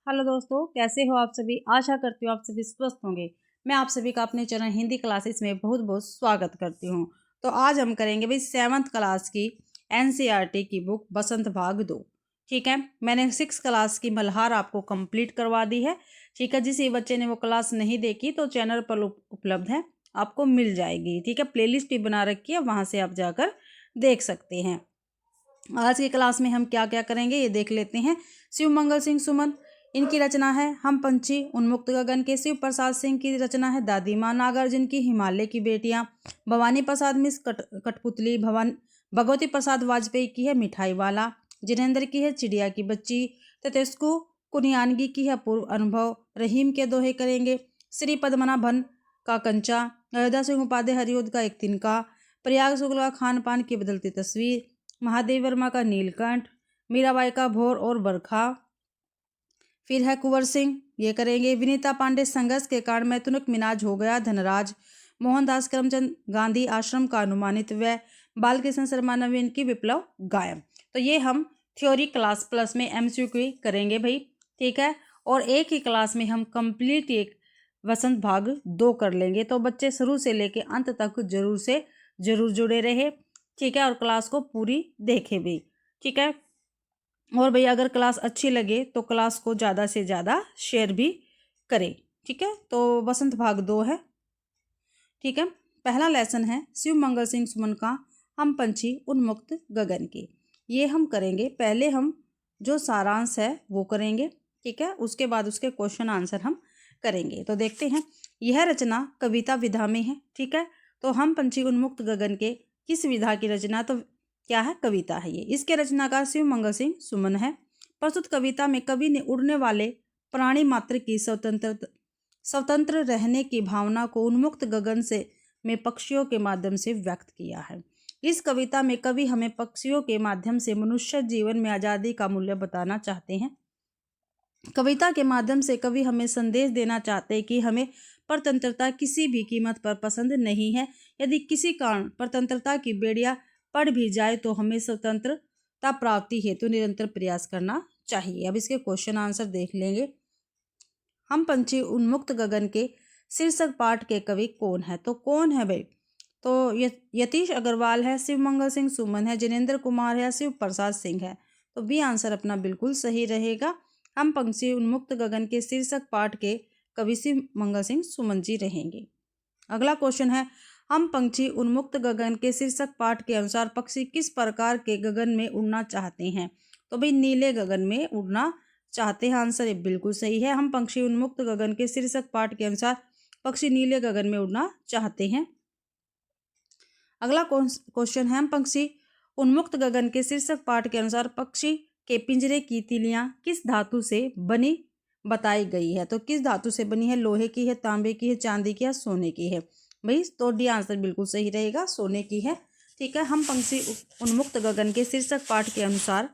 Hello दोस्तों, कैसे हो आप सभी। आशा करती हूँ आप सभी स्वस्थ होंगे। मैं आप सभी का अपने चैनल हिंदी क्लासेस में बहुत बहुत स्वागत करती हूँ। तो आज हम करेंगे भाई 7th क्लास की एनसीईआरटी की बुक बसंत भाग 2। ठीक है, मैंने 6 क्लास की मल्हार आपको कंप्लीट करवा दी है। ठीक है, जिस बच्चे ने वो क्लास नहीं देखी तो चैनल पर उपलब्ध है, आपको मिल जाएगी। ठीक है, प्लेलिस्ट भी बना रखी है, वहाँ से आप जाकर देख सकते हैं। आज की क्लास में हम क्या क्या करेंगे ये देख लेते हैं। शिव मंगल सिंह सुमन, इनकी रचना है हम पंछी उन्मुक्त गगन के। शिव प्रसाद सिंह की रचना है दादी माँ। नागार्जुन की हिमालय की बेटियां। भवानी प्रसाद मिश्र कठपुतली। भगवती प्रसाद वाजपेयी की है मिठाई वाला। जिनेन्द्र की है चिड़िया की बच्ची। ततेस्कु कुनियानगी की है पूर्व अनुभव। रहीम के दोहे करेंगे। श्री पद्मनाभन का कंचा। अयोध्या सिंह उपाध्याय हरिओद का एक तिनका। प्रयाग शुक्ल का खान पान की बदलती तस्वीर। महादेव वर्मा का नीलकंठ। मीराबाई का भोर और बरखा। फिर है कुंवर सिंह, ये करेंगे। विनीता पांडे संघर्ष के कारण मैं तुनक मिनाज हो गया धनराज। मोहनदास करमचंद गांधी आश्रम का अनुमानित व्यय। बालकृष्ण शर्मा नवीन की विप्लव गायन। तो ये हम थ्योरी क्लास प्लस में एमसीक्यू करेंगे भाई। ठीक है, और एक ही क्लास में हम कंप्लीट एक वसंत भाग 2 कर लेंगे। तो बच्चे शुरू से लेके अंत तक जरूर से जरूर जुड़े रहे। ठीक है, और क्लास को पूरी देखे भी। ठीक है, और भैया अगर क्लास अच्छी लगे तो क्लास को ज़्यादा से ज़्यादा शेयर भी करें। ठीक है, तो बसंत भाग 2 है। ठीक है, पहला लेसन है शिव मंगल सिंह सुमन का हम पंछी उन्मुक्त गगन के। ये हम करेंगे, पहले हम जो सारांश है वो करेंगे। ठीक है, उसके बाद उसके क्वेश्चन आंसर हम करेंगे। तो देखते हैं, यह रचना कविता विधा में है। ठीक है, तो हम पंछी उन्मुक्त गगन के किस विधा की रचना, तो क्या है, कविता है ये। इसके रचनाकार शिव मंगल सिंह सुमन है। प्रस्तुत कविता में कवि ने उड़ने वाले प्राणी मात्र की स्वतंत्र रहने की भावना को उन्मुक्त गगन से में पक्षियों के माध्यम से व्यक्त किया है। इस कविता में कवि हमें पक्षियों के माध्यम से मनुष्य जीवन में आज़ादी का मूल्य बताना चाहते हैं। कविता के माध्यम से कवि हमें संदेश देना चाहते हैं कि हमें परतंत्रता किसी भी कीमत पर पसंद नहीं है। यदि किसी कारण परतंत्रता की बेड़ियां पड़ भी जाए तो हमें स्वतंत्रता प्राप्ति हेतु निरंतर प्रयास करना चाहिए। अब इसके क्वेश्चन आंसर देख लेंगे। हम पंछी उन्मुक्त गगन के शीर्षक पाठ के कवि कौन है, तो कौन है भाई, तो यतीश अग्रवाल है, शिव मंगल सिंह सुमन है, जिनेन्द्र कुमार है, शिव प्रसाद सिंह है। तो बी आंसर अपना बिल्कुल सही रहेगा। हम पंछी उन्मुक्त गगन के शीर्षक पाठ के कवि शिव मंगल सिंह सुमन जी रहेंगे। अगला क्वेश्चन है, हम पंछी उन्मुक्त गगन के शीर्षक पाठ के अनुसार पक्षी किस प्रकार के गगन में उड़ना चाहते हैं, तो भाई नीले गगन में उड़ना चाहते हैं। आंसर ये बिल्कुल सही है। हम पंछी उन्मुक्त गगन के शीर्षक पाठ के अनुसार पक्षी नीले गगन में उड़ना चाहते हैं। अगला क्वेश्चन है, हम पंछी उन्मुक्त गगन के शीर्षक पाठ के अनुसार पक्षी के पिंजरे की तीलियां किस धातु से बनी बताई गई है, तो किस धातु से बनी है, लोहे की है, तांबे की है, चांदी की है, सोने की है भाई। तो डी आंसर बिल्कुल सही रहेगा, सोने की है। ठीक है, हम पंछी उन्मुक्त गगन के शीर्षक पाठ के अनुसार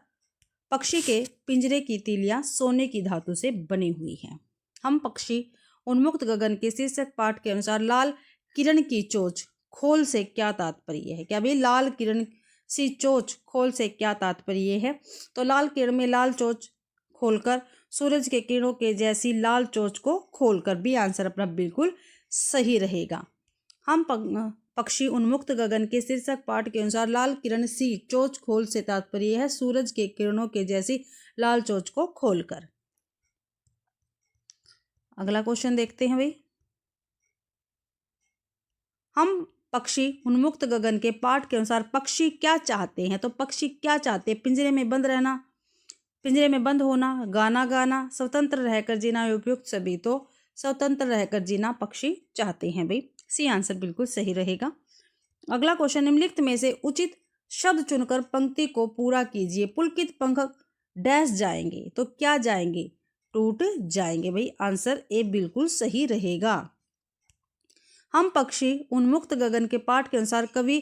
पक्षी के पिंजरे की तीलियां सोने की धातु से बनी हुई है। हम पक्षी उन्मुक्त गगन के शीर्षक पाठ के अनुसार लाल किरण की चोंच खोल से क्या तात्पर्य है, क्या भाई लाल किरण सी चोंच खोल से क्या तात्पर्य है, तो लाल किरण में लाल चोंच खोलकर सूरज के किरणों के जैसी लाल चोंच को खोलकर, भी आंसर अपना बिल्कुल सही रहेगा। हम पक्षी उन्मुक्त गगन के शीर्षक पाठ के अनुसार लाल किरण सी चोंच खोल से तात्पर्य है सूरज के किरणों के जैसी लाल चोंच को खोलकर। अगला क्वेश्चन देखते हैं भाई, हम पक्षी उन्मुक्त गगन के पाठ के अनुसार पक्षी क्या चाहते हैं, तो पक्षी क्या चाहते हैं, पिंजरे में बंद रहना, पिंजरे में बंद होना, गाना गाना, स्वतंत्र रहकर जीना, उपयुक्त सभी। तो स्वतंत्र रहकर जीना पक्षी चाहते हैं भाई, सी आंसर बिल्कुल सही रहेगा। अगला क्वेश्चन, निम्नलिखित में से उचित शब्द चुनकर पंक्ति को पूरा कीजिए। पुलकित पंख डैश जाएंगे, तो क्या जाएंगे, टूट जाएंगे भाई। आंसर ए बिल्कुल सही रहेगा। हम पक्षी उन्मुक्त गगन के पाठ के अनुसार कवि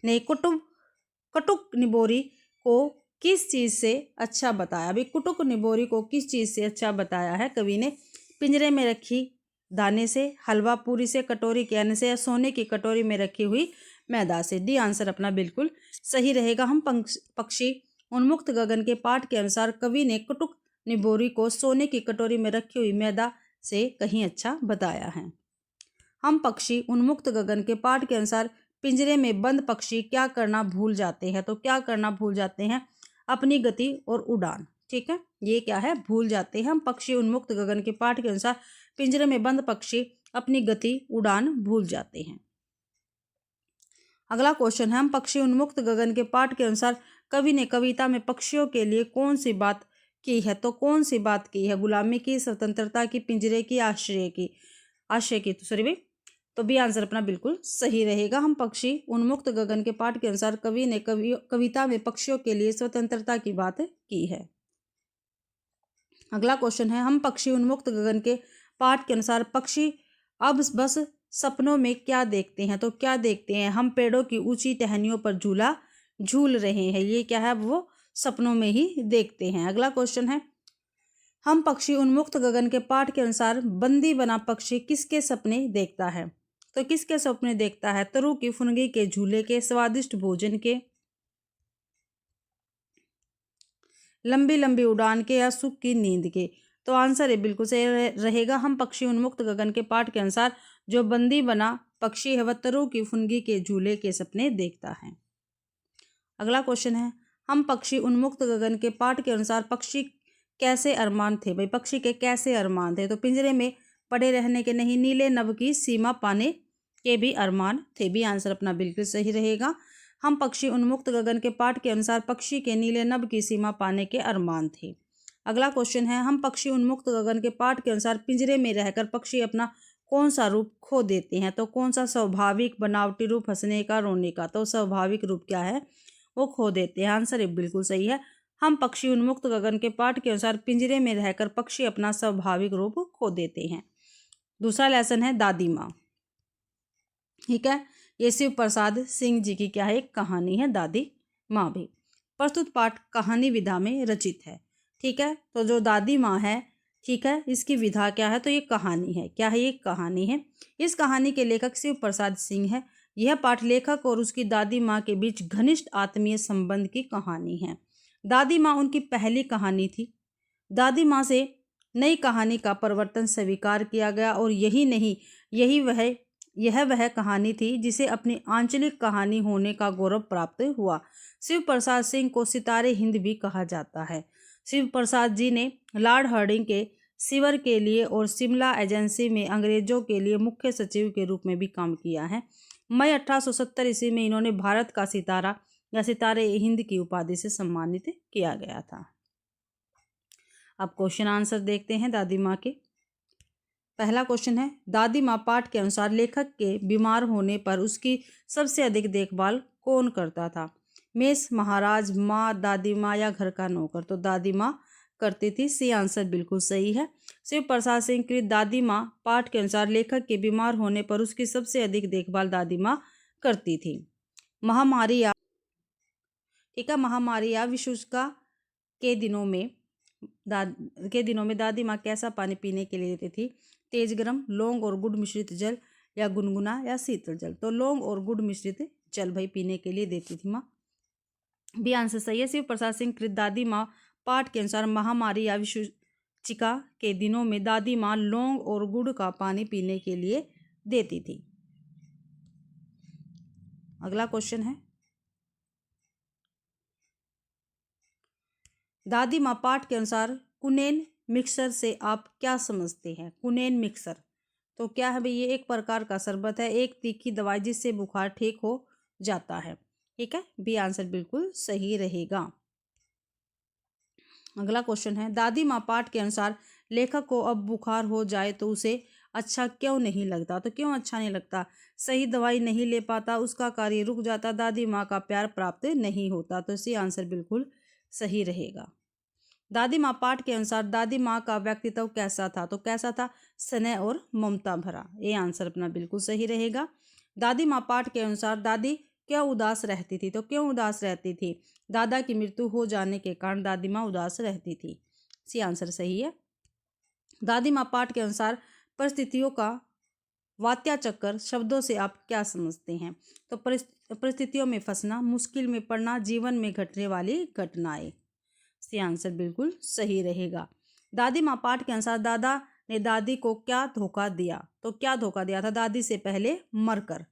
ने कटुक निबोरी को किस चीज से अच्छा बताया, अभी कुटुक निबोरी को किस चीज से अच्छा बताया है कवि ने, पिंजरे में रखी दाने से, हलवा पूरी से, कटोरी के अन्न से, या सोने की कटोरी में रखी हुई मैदा से। डी आंसर अपना बिल्कुल सही रहेगा। हम पक्षी उन्मुक्त गगन के पाठ के अनुसार कवि ने कटुक निबोरी को सोने की कटोरी में रखी हुई मैदा से कहीं अच्छा बताया है। हम पक्षी उन्मुक्त गगन के पाठ के अनुसार पिंजरे में बंद पक्षी क्या करना भूल जाते हैं? तो क्या करना भूल जाते हैं? अपनी गति और उड़ान। ठीक है, ये क्या है? भूल जाते हैं। हम पक्षी उन्मुक्त गगन के पाठ के अनुसार पिंजरे में बंद पक्षी अपनी गति उड़ान भूल जाते हैं। अगला क्वेश्चन है, हम पक्षी उन्मुक्त गगन के पाठ के अनुसार कवि ने कविता में पक्षियों के लिए कौन सी बात की है? तो कौन सी बात की है? गुलामी की, स्वतंत्रता की, पिंजरे की, आश्रय की? आश्रय की, तो सॉरी भाई, तो बी आंसर अपना बिल्कुल सही रहेगा। हम पक्षी उन्मुक्त गगन के पाठ के अनुसार कवि ने कविता में पक्षियों के लिए स्वतंत्रता की बात की है। अगला क्वेश्चन है, हम पक्षी उन्मुक्त गगन के पाठ के अनुसार पक्षी अब बस सपनों में क्या देखते हैं? तो क्या देखते हैं? हम पेड़ों की ऊंची टहनियों पर झूला झूल रहे हैं। ये क्या है? वो सपनों में ही देखते हैं। अगला क्वेश्चन है, हम पक्षी उन्मुक्त गगन के पाठ के अनुसार बंदी बना पक्षी किसके सपने देखता है? तो किसके सपने देखता है? तरु की फुनगी के, झूले के, स्वादिष्ट भोजन के, लंबी लंबी उड़ान के, या सुख की नींद के? तो आंसर है बिल्कुल सही रहेगा। हम पक्षी उन्मुक्त गगन के पाठ के अनुसार जो बंदी बना पक्षी है वह तरु की फुनगी के, झूले के सपने देखता है। अगला क्वेश्चन है, हम पक्षी उन्मुक्त गगन के पाठ के अनुसार पक्षी कैसे अरमान थे? भाई पक्षी के कैसे अरमान थे? तो पिंजरे में पड़े रहने के नहीं, नीले नभ की सीमा पाने के भी अरमान थे। भी आंसर अपना बिल्कुल सही रहेगा। हम पक्षी उन्मुक्त गगन के पाठ के अनुसार पक्षी के नीले नभ की सीमा पाने के अरमान थे। अगला क्वेश्चन है, हम पक्षी उन्मुक्त गगन के पाठ के अनुसार पिंजरे में रहकर पक्षी अपना कौन सा रूप खो देते हैं? तो कौन सा स्वाभाविक बनावटी रूप, हंसने का, रोने का? तो स्वाभाविक रूप क्या है? वो खो देते हैं। आंसर बिल्कुल सही है। हम पक्षी उन्मुक्त गगन के पाठ के अनुसार पिंजरे में रहकर पक्षी अपना स्वाभाविक रूप खो देते हैं। दूसरा लेसन है दादी माँ। ठीक है, ये शिव प्रसाद सिंह जी की क्या है? एक कहानी है दादी माँ भी। प्रस्तुत पाठ कहानी विधा में रचित है। ठीक है, तो जो दादी माँ है, ठीक है, इसकी विधा क्या है? तो ये कहानी है। क्या है? ये कहानी है। इस कहानी के लेखक शिव प्रसाद सिंह है। यह पाठ लेखक और उसकी दादी माँ के बीच घनिष्ठ आत्मीय संबंध की कहानी है। दादी माँ उनकी पहली कहानी थी। दादी माँ से नई कहानी का प्रवर्तन स्वीकार किया गया और यही नहीं, यह वह कहानी थी जिसे अपनी आंचलिक कहानी होने का गौरव प्राप्त हुआ। शिव प्रसाद सिंह को सितारे हिंद भी कहा जाता है। शिव प्रसाद जी ने लॉर्ड हार्डिंग के सिवर के लिए और शिमला एजेंसी में अंग्रेजों के लिए मुख्य सचिव के रूप में भी काम किया है। मई 1870 ईस्वी में इन्होंने भारत का सितारा या सितारे हिंद की उपाधि से सम्मानित किया गया था। अब क्वेश्चन आंसर देखते हैं दादी माँ के। पहला क्वेश्चन है, दादी माँ पाठ के अनुसार लेखक के बीमार होने पर उसकी सबसे अधिक देखभाल कौन करता था? मेष, महाराज, माँ, दादी माँ या घर का नौकर? तो दादी माँ करती थी। सी आंसर बिल्कुल सही है। शिव प्रसाद सिंह की दादी माँ पाठ के अनुसार लेखक के बीमार होने पर उसकी सबसे अधिक देखभाल दादी माँ करती थी। महामारी या ठीक है, महामारी या विषुका के दिनों में दादी माँ कैसा पानी पीने के लिए देती थी? तेज गर्म, लौंग और गुड़ मिश्रित जल, या गुनगुना या शीतल जल? तो लौंग और गुड़ मिश्रित जल भाई पीने के लिए देती थी माँ। भी आंसर सही है। शिव प्रसाद सिंह कृत दादी माँ पाठ के अनुसार महामारी या विषुचिका के दिनों में दादी माँ लौंग और गुड़ का पानी पीने के लिए देती थी। अगला क्वेश्चन है, दादी माँ पाठ के अनुसार कुनेन मिक्सर से आप क्या समझते हैं? कुनेन मिक्सर तो क्या है भाई? ये एक प्रकार का शरबत है, एक तीखी दवाई जिससे बुखार ठीक हो जाता है। ठीक है, बी आंसर बिल्कुल सही रहेगा। अगला क्वेश्चन है, दादी माँ पाठ के अनुसार लेखक को अब बुखार हो जाए तो उसे अच्छा क्यों नहीं लगता? तो क्यों अच्छा नहीं लगता? सही दवाई नहीं ले पाता, उसका कार्य रुक जाता, दादी माँ का प्यार प्राप्त नहीं होता? तो इसी आंसर बिल्कुल सही रहेगा। दादी माँ पाठ के अनुसार दादी माँ का व्यक्तित्व कैसा था? तो कैसा था? स्नेह और ममता भरा। ये आंसर अपना बिल्कुल सही रहेगा। दादी माँ पाठ के अनुसार दादी क्यों उदास रहती थी? तो क्यों उदास रहती थी? दादा की मृत्यु हो जाने के कारण दादी माँ उदास रहती थी। सी आंसर सही है। दादी माँ पाठ के अनुसार परिस्थितियों का वात्या चक्कर शब्दों से आप क्या समझते हैं? तो परिस्थितियों में फंसना, मुश्किल में पड़ना, जीवन में घटने वाली घटनाएं। इससे आंसर बिल्कुल सही रहेगा। दादी माँ पाठ के अनुसार दादा ने दादी को क्या धोखा दिया, तो क्या धोखा दिया था? दादी से पहले मरकर।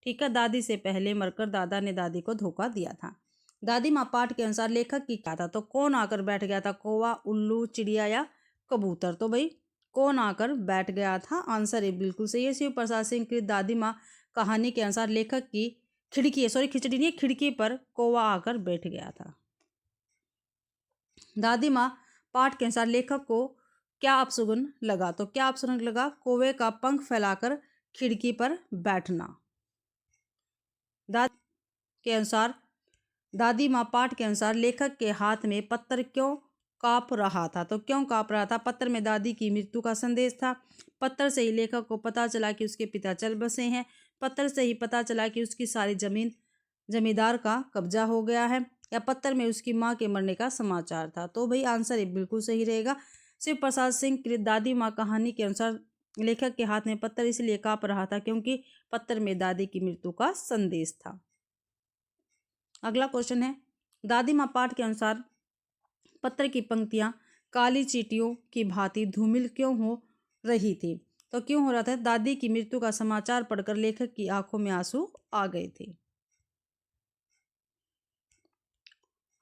ठीक है, दादी से पहले मरकर दादा ने दादी को धोखा दिया था। दादी माँ पाठ के अनुसार लेखक की क्या था, तो कौन आकर बैठ गया था? कौवा, उल्लू, चिड़िया या कबूतर? तो भाई कौन आकर बैठ गया था, आंसर ये बिल्कुल सही है। शिव प्रसाद सिंह की दादी माँ कहानी के अनुसार लेखक की खिचड़ी नहीं, खिड़की पर कौवा आकर बैठ गया था। दादी माँ पाठ के अनुसार लेखक को क्या अपशगुन लगा, तो क्या अपशगुन लगा? कौवे का पंख फैलाकर खिड़की पर बैठना। दादी के अनुसार दादी माँ पाठ के अनुसार लेखक के हाथ में पत्थर क्यों कांप रहा था, तो क्यों कांप रहा था? पत्थर में दादी की मृत्यु का संदेश था। पत्थर से ही लेखक को पता चला कि उसके पिता चल बसे हैं। पत्थर से ही पता चला कि उसकी सारी जमीन जमींदार का कब्जा हो गया है। या पत्थर में उसकी माँ के मरने का समाचार था। तो भाई आंसर ये बिल्कुल सही रहेगा। शिव प्रसाद सिंह की दादी माँ कहानी के अनुसार लेखक के हाथ में पत्थर इसलिए कांप रहा था क्योंकि पत्थर में दादी की मृत्यु का संदेश था। अगला क्वेश्चन है, दादी माँ पाठ के अनुसार पत्थर की पंक्तियां काली चींटियों की भांति धूमिल क्यों हो रही थी, तो क्यों हो रहा था? दादी की मृत्यु का समाचार पढ़कर लेखक की आंखों में आंसू आ गए थे।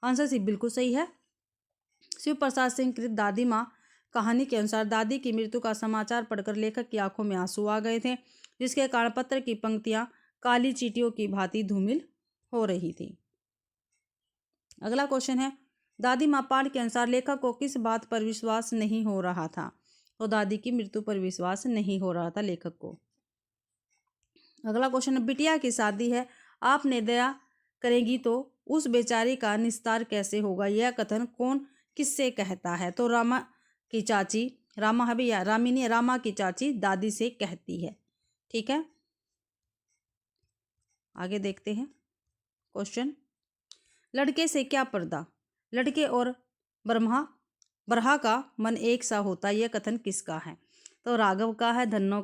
आंसर सी बिल्कुल सही है। शिव प्रसाद सिंह कृत दादी माँ कहानी के अनुसार दादी की मृत्यु का समाचार पढ़कर लेखक की आंखों में आंसू आ गए थे, जिसके कारण पत्थर की पंक्तियां काली चींटियों की भांति धूमिल हो रही थी। अगला क्वेश्चन है, दादी माँ पाठ के अनुसार लेखक को किस बात पर विश्वास नहीं हो रहा था, तो दादी की मृत्यु पर विश्वास नहीं हो रहा था लेखक को। अगला क्वेश्चन है, बिटिया की शादी है, आपने दया करेंगी तो उस बेचारी का निस्तार कैसे होगा, यह कथन कौन किससे कहता है, तो रामा की चाची, रामा है भैया, रामिनी, रामा की चाची दादी से कहती है। ठीक है, आगे देखते हैं क्वेश्चन, लड़के से क्या पर्दा, लड़के और बरहा का मन एक सा होता, यह कथन किसका है, तो राघव का है, धन्नो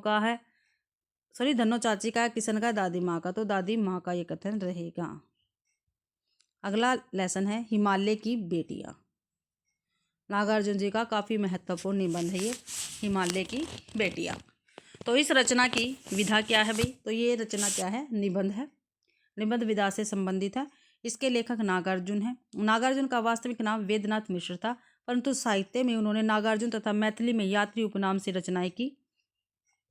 चाची का है, किशन का, दादी माँ का, तो दादी माँ का यह कथन रहेगा। अगला लेसन है, हिमालय की बेटियाँ। नागार्जुन जी का काफ़ी महत्वपूर्ण निबंध है ये, हिमालय की बेटियाँ। तो इस रचना की विधा क्या है भाई, तो ये रचना क्या है? निबंध है, निबंध विधा से संबंधित है। इसके लेखक नागार्जुन हैं। नागार्जुन का वास्तविक नाम वेदनाथ मिश्र था, परंतु साहित्य में उन्होंने नागार्जुन तथा मैथिली में यात्री उपनाम से रचनाएं की।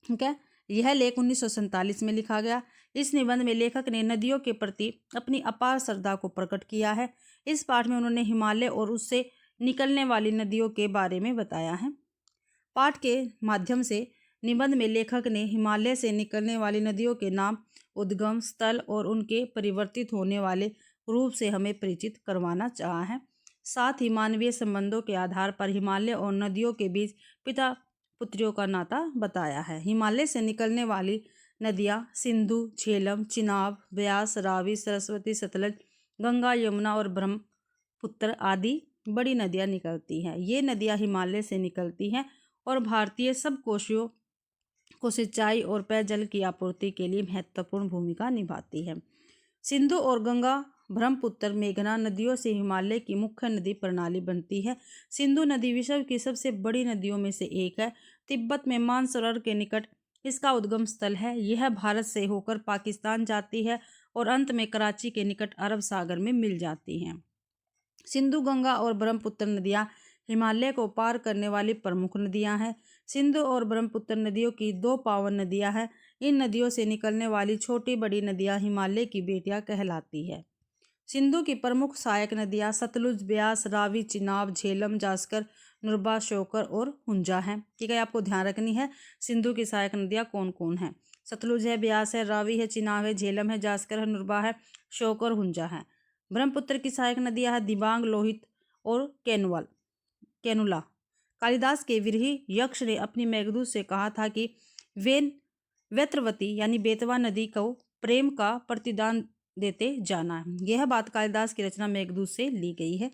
ठीक है, यह लेख 1947 में लिखा गया। इस निबंध में लेखक ने नदियों के प्रति अपनी अपार श्रद्धा को प्रकट किया है। इस पाठ में उन्होंने हिमालय और उससे निकलने वाली नदियों के बारे में बताया है। पाठ के माध्यम से निबंध में लेखक ने हिमालय से निकलने वाली नदियों के नाम, उद्गम स्थल और उनके परिवर्तित होने वाले रूप से हमें परिचित करवाना चाहा है। साथ ही मानवीय संबंधों के आधार पर हिमालय और नदियों के बीच पिता पुत्रियों का नाता बताया है। हिमालय से निकलने वाली नदियाँ सिंधु, झेलम, चिनाब, ब्यास, रावी, सरस्वती, सतलज, गंगा, यमुना और ब्रह्मपुत्र आदि बड़ी नदियाँ निकलती हैं। ये नदियाँ हिमालय से निकलती हैं और भारतीय सब कोशियों को सिंचाई और पेयजल की आपूर्ति के लिए महत्वपूर्ण भूमिका निभाती है। सिंधु और गंगा, ब्रह्मपुत्र, मेघना नदियों से हिमालय की मुख्य नदी प्रणाली बनती है। सिंधु नदी विश्व की सबसे बड़ी नदियों में से एक है। तिब्बत में मानसरोवर के निकट इसका उद्गम स्थल है। यह भारत से होकर पाकिस्तान जाती है और अंत में कराची के निकट अरब सागर में मिल जाती हैं। सिंधु, गंगा और ब्रह्मपुत्र नदियाँ हिमालय को पार करने वाली प्रमुख नदियाँ हैं। सिंधु और ब्रह्मपुत्र नदियों की दो पावन नदियाँ हैं। इन नदियों से निकलने वाली छोटी बड़ी नदियाँ हिमालय की बेटियाँ कहलाती है। सिंधु की प्रमुख सहायक नदियाँ सतलुज, ब्यास, रावी, चिनाब, झेलम, जास्कर, नुब्रा, श्योकर और हुंजा हैं। ठीक है, आपको ध्यान रखनी है सिंधु की सहायक नदियाँ कौन कौन हैं। सतलुज है, ब्यास है, रावी है, चिनाब है, झेलम है, जास्कर है, नुब्रा है, श्योकर, हुंजा है। ब्रह्मपुत्र की सहायक नदियाँ है दिबांग, लोहित और कैनुला। कालिदास के विरही यक्ष ने अपनी मेघदूत से कहा था कि वेत्रवती यानी बेतवा नदी को प्रेम का प्रतिदान देते जाना। यह बात कालिदास की रचना मेघदूत से ली गई है।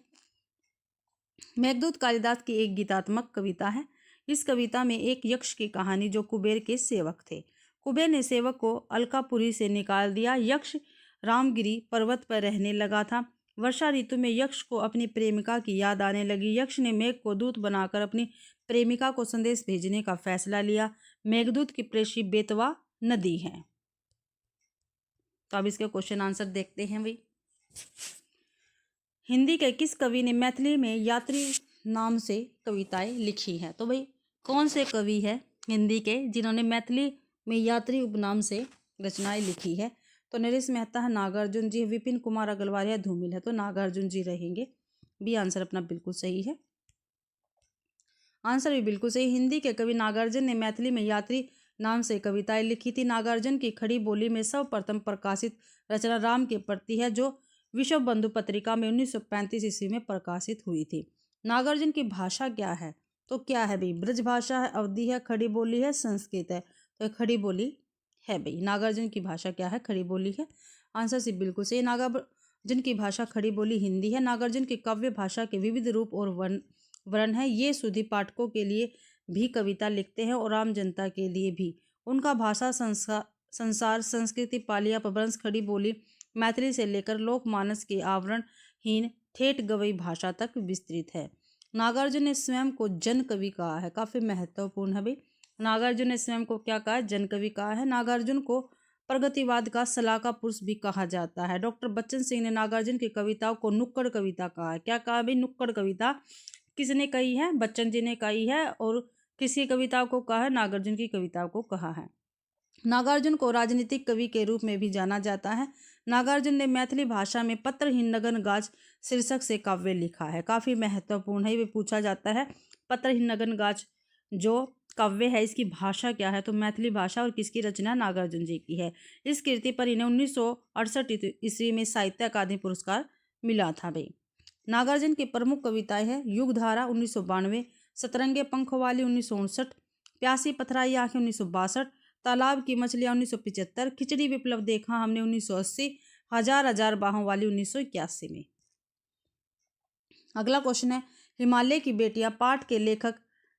मेघदूत कालिदास की एक गीतात्मक कविता है। इस कविता में एक यक्ष की कहानी जो कुबेर के सेवक थे। कुबेर ने सेवक को अलकापुरी से निकाल दिया। यक्ष रामगिरी पर्वत पर रहने लगा था। वर्षा ऋतु में यक्ष को अपनी प्रेमिका की याद आने लगी। यक्ष ने मेघ को दूत बनाकर अपनी प्रेमिका को संदेश भेजने का फैसला लिया। मेघदूत की प्रेषी बेतवा नदी है। तो अब इसके क्वेश्चन आंसर देखते हैं भाई। हिंदी के किस कवि ने मैथिली में यात्री नाम से कविताएं लिखी हैं? तो भाई कौन से कवि है हिंदी के जिन्होंने मैथिली में यात्री उपनाम से रचनाएं लिखी है? तो नरेश मेहता है, नागार्जुन जी है, विपिन कुमार अग्रवाल या धूमिल है। तो नागार्जुन जी रहेंगे। बी आंसर अपना बिल्कुल सही है। आंसर भी बिल्कुल सही। हिंदी के कवि नागार्जुन ने मैथिली में यात्री नाम से कविताएं लिखी थी। नागार्जुन की खड़ी बोली में सर्वप्रथम प्रकाशित रचना राम के प्रति है, जो विश्व बंधु पत्रिका में 1935 ईस्वी में प्रकाशित हुई थी। नागार्जुन की भाषा क्या है? तो क्या है भाई? ब्रज भाषा है, अवधी है, खड़ी बोली है, संस्कृत है। तो खड़ी बोली है भाई। नागार्जुन की भाषा क्या है? खड़ी बोली है। आंसर से बिल्कुल सही। नागार्जुन की भाषा खड़ी बोली हिंदी है। नागार्जुन की काव्य भाषा के विविध रूप और वर्ण है। ये सुधी पाठकों के लिए भी कविता लिखते हैं और आम जनता के लिए भी। उनका भाषा संसार, संस्कृति, पाली, अपभ्रंश, खड़ी बोली, मैथिली से लेकर लोकमानस की आवरणहीन ठेठ गवई भाषा तक विस्तृत है। नागार्जुन ने स्वयं को जन कवि कहा है। काफी महत्वपूर्ण है भाई। नागार्जुन ने स्वयं को क्या कहा है? जन कवि कहा है। नागार्जुन को प्रगतिवाद का सलाहकार पुरुष भी कहा जाता है। डॉक्टर बच्चन सिंह ने नागार्जुन की कविताओं को नुक्कड़ कविता कहा है। क्या कहा भाई? नुक्कड़ कविता। किसने कही है? बच्चन जी ने कही है। और किसकी कविताओं को कहा है? नागार्जुन की कविताओं को कहा है। नागार्जुन को राजनीतिक कवि के रूप में भी जाना जाता है। नागार्जुन ने मैथिली भाषा में पत्रहीन नगन गाज शीर्षक से काव्य लिखा है। काफी महत्वपूर्ण है, ये भी जाता है। पत्रहीन नगन गाज जो काव्य है, इसकी भाषा क्या है? तो मैथिली भाषा। और किसकी रचना? नागार्जुन जी की है। इस कृति पर इन्हें 1968 ईस्वी में साहित्य अकादमी पुरस्कार मिला था भाई। नागार्जुन की प्रमुख कविताएं हैं युगधारा 1992, सतरंगे पंखों वाली 1959, प्यासी पथराई आंखें 1962, तालाब की मछलियां 1975, खिचड़ी विप्लव देखा हमने 1980, हजार हजार बाहों वाली 1981 में। अगला क्वेश्चन है, हिमालय की बेटियां पाठ के लेखक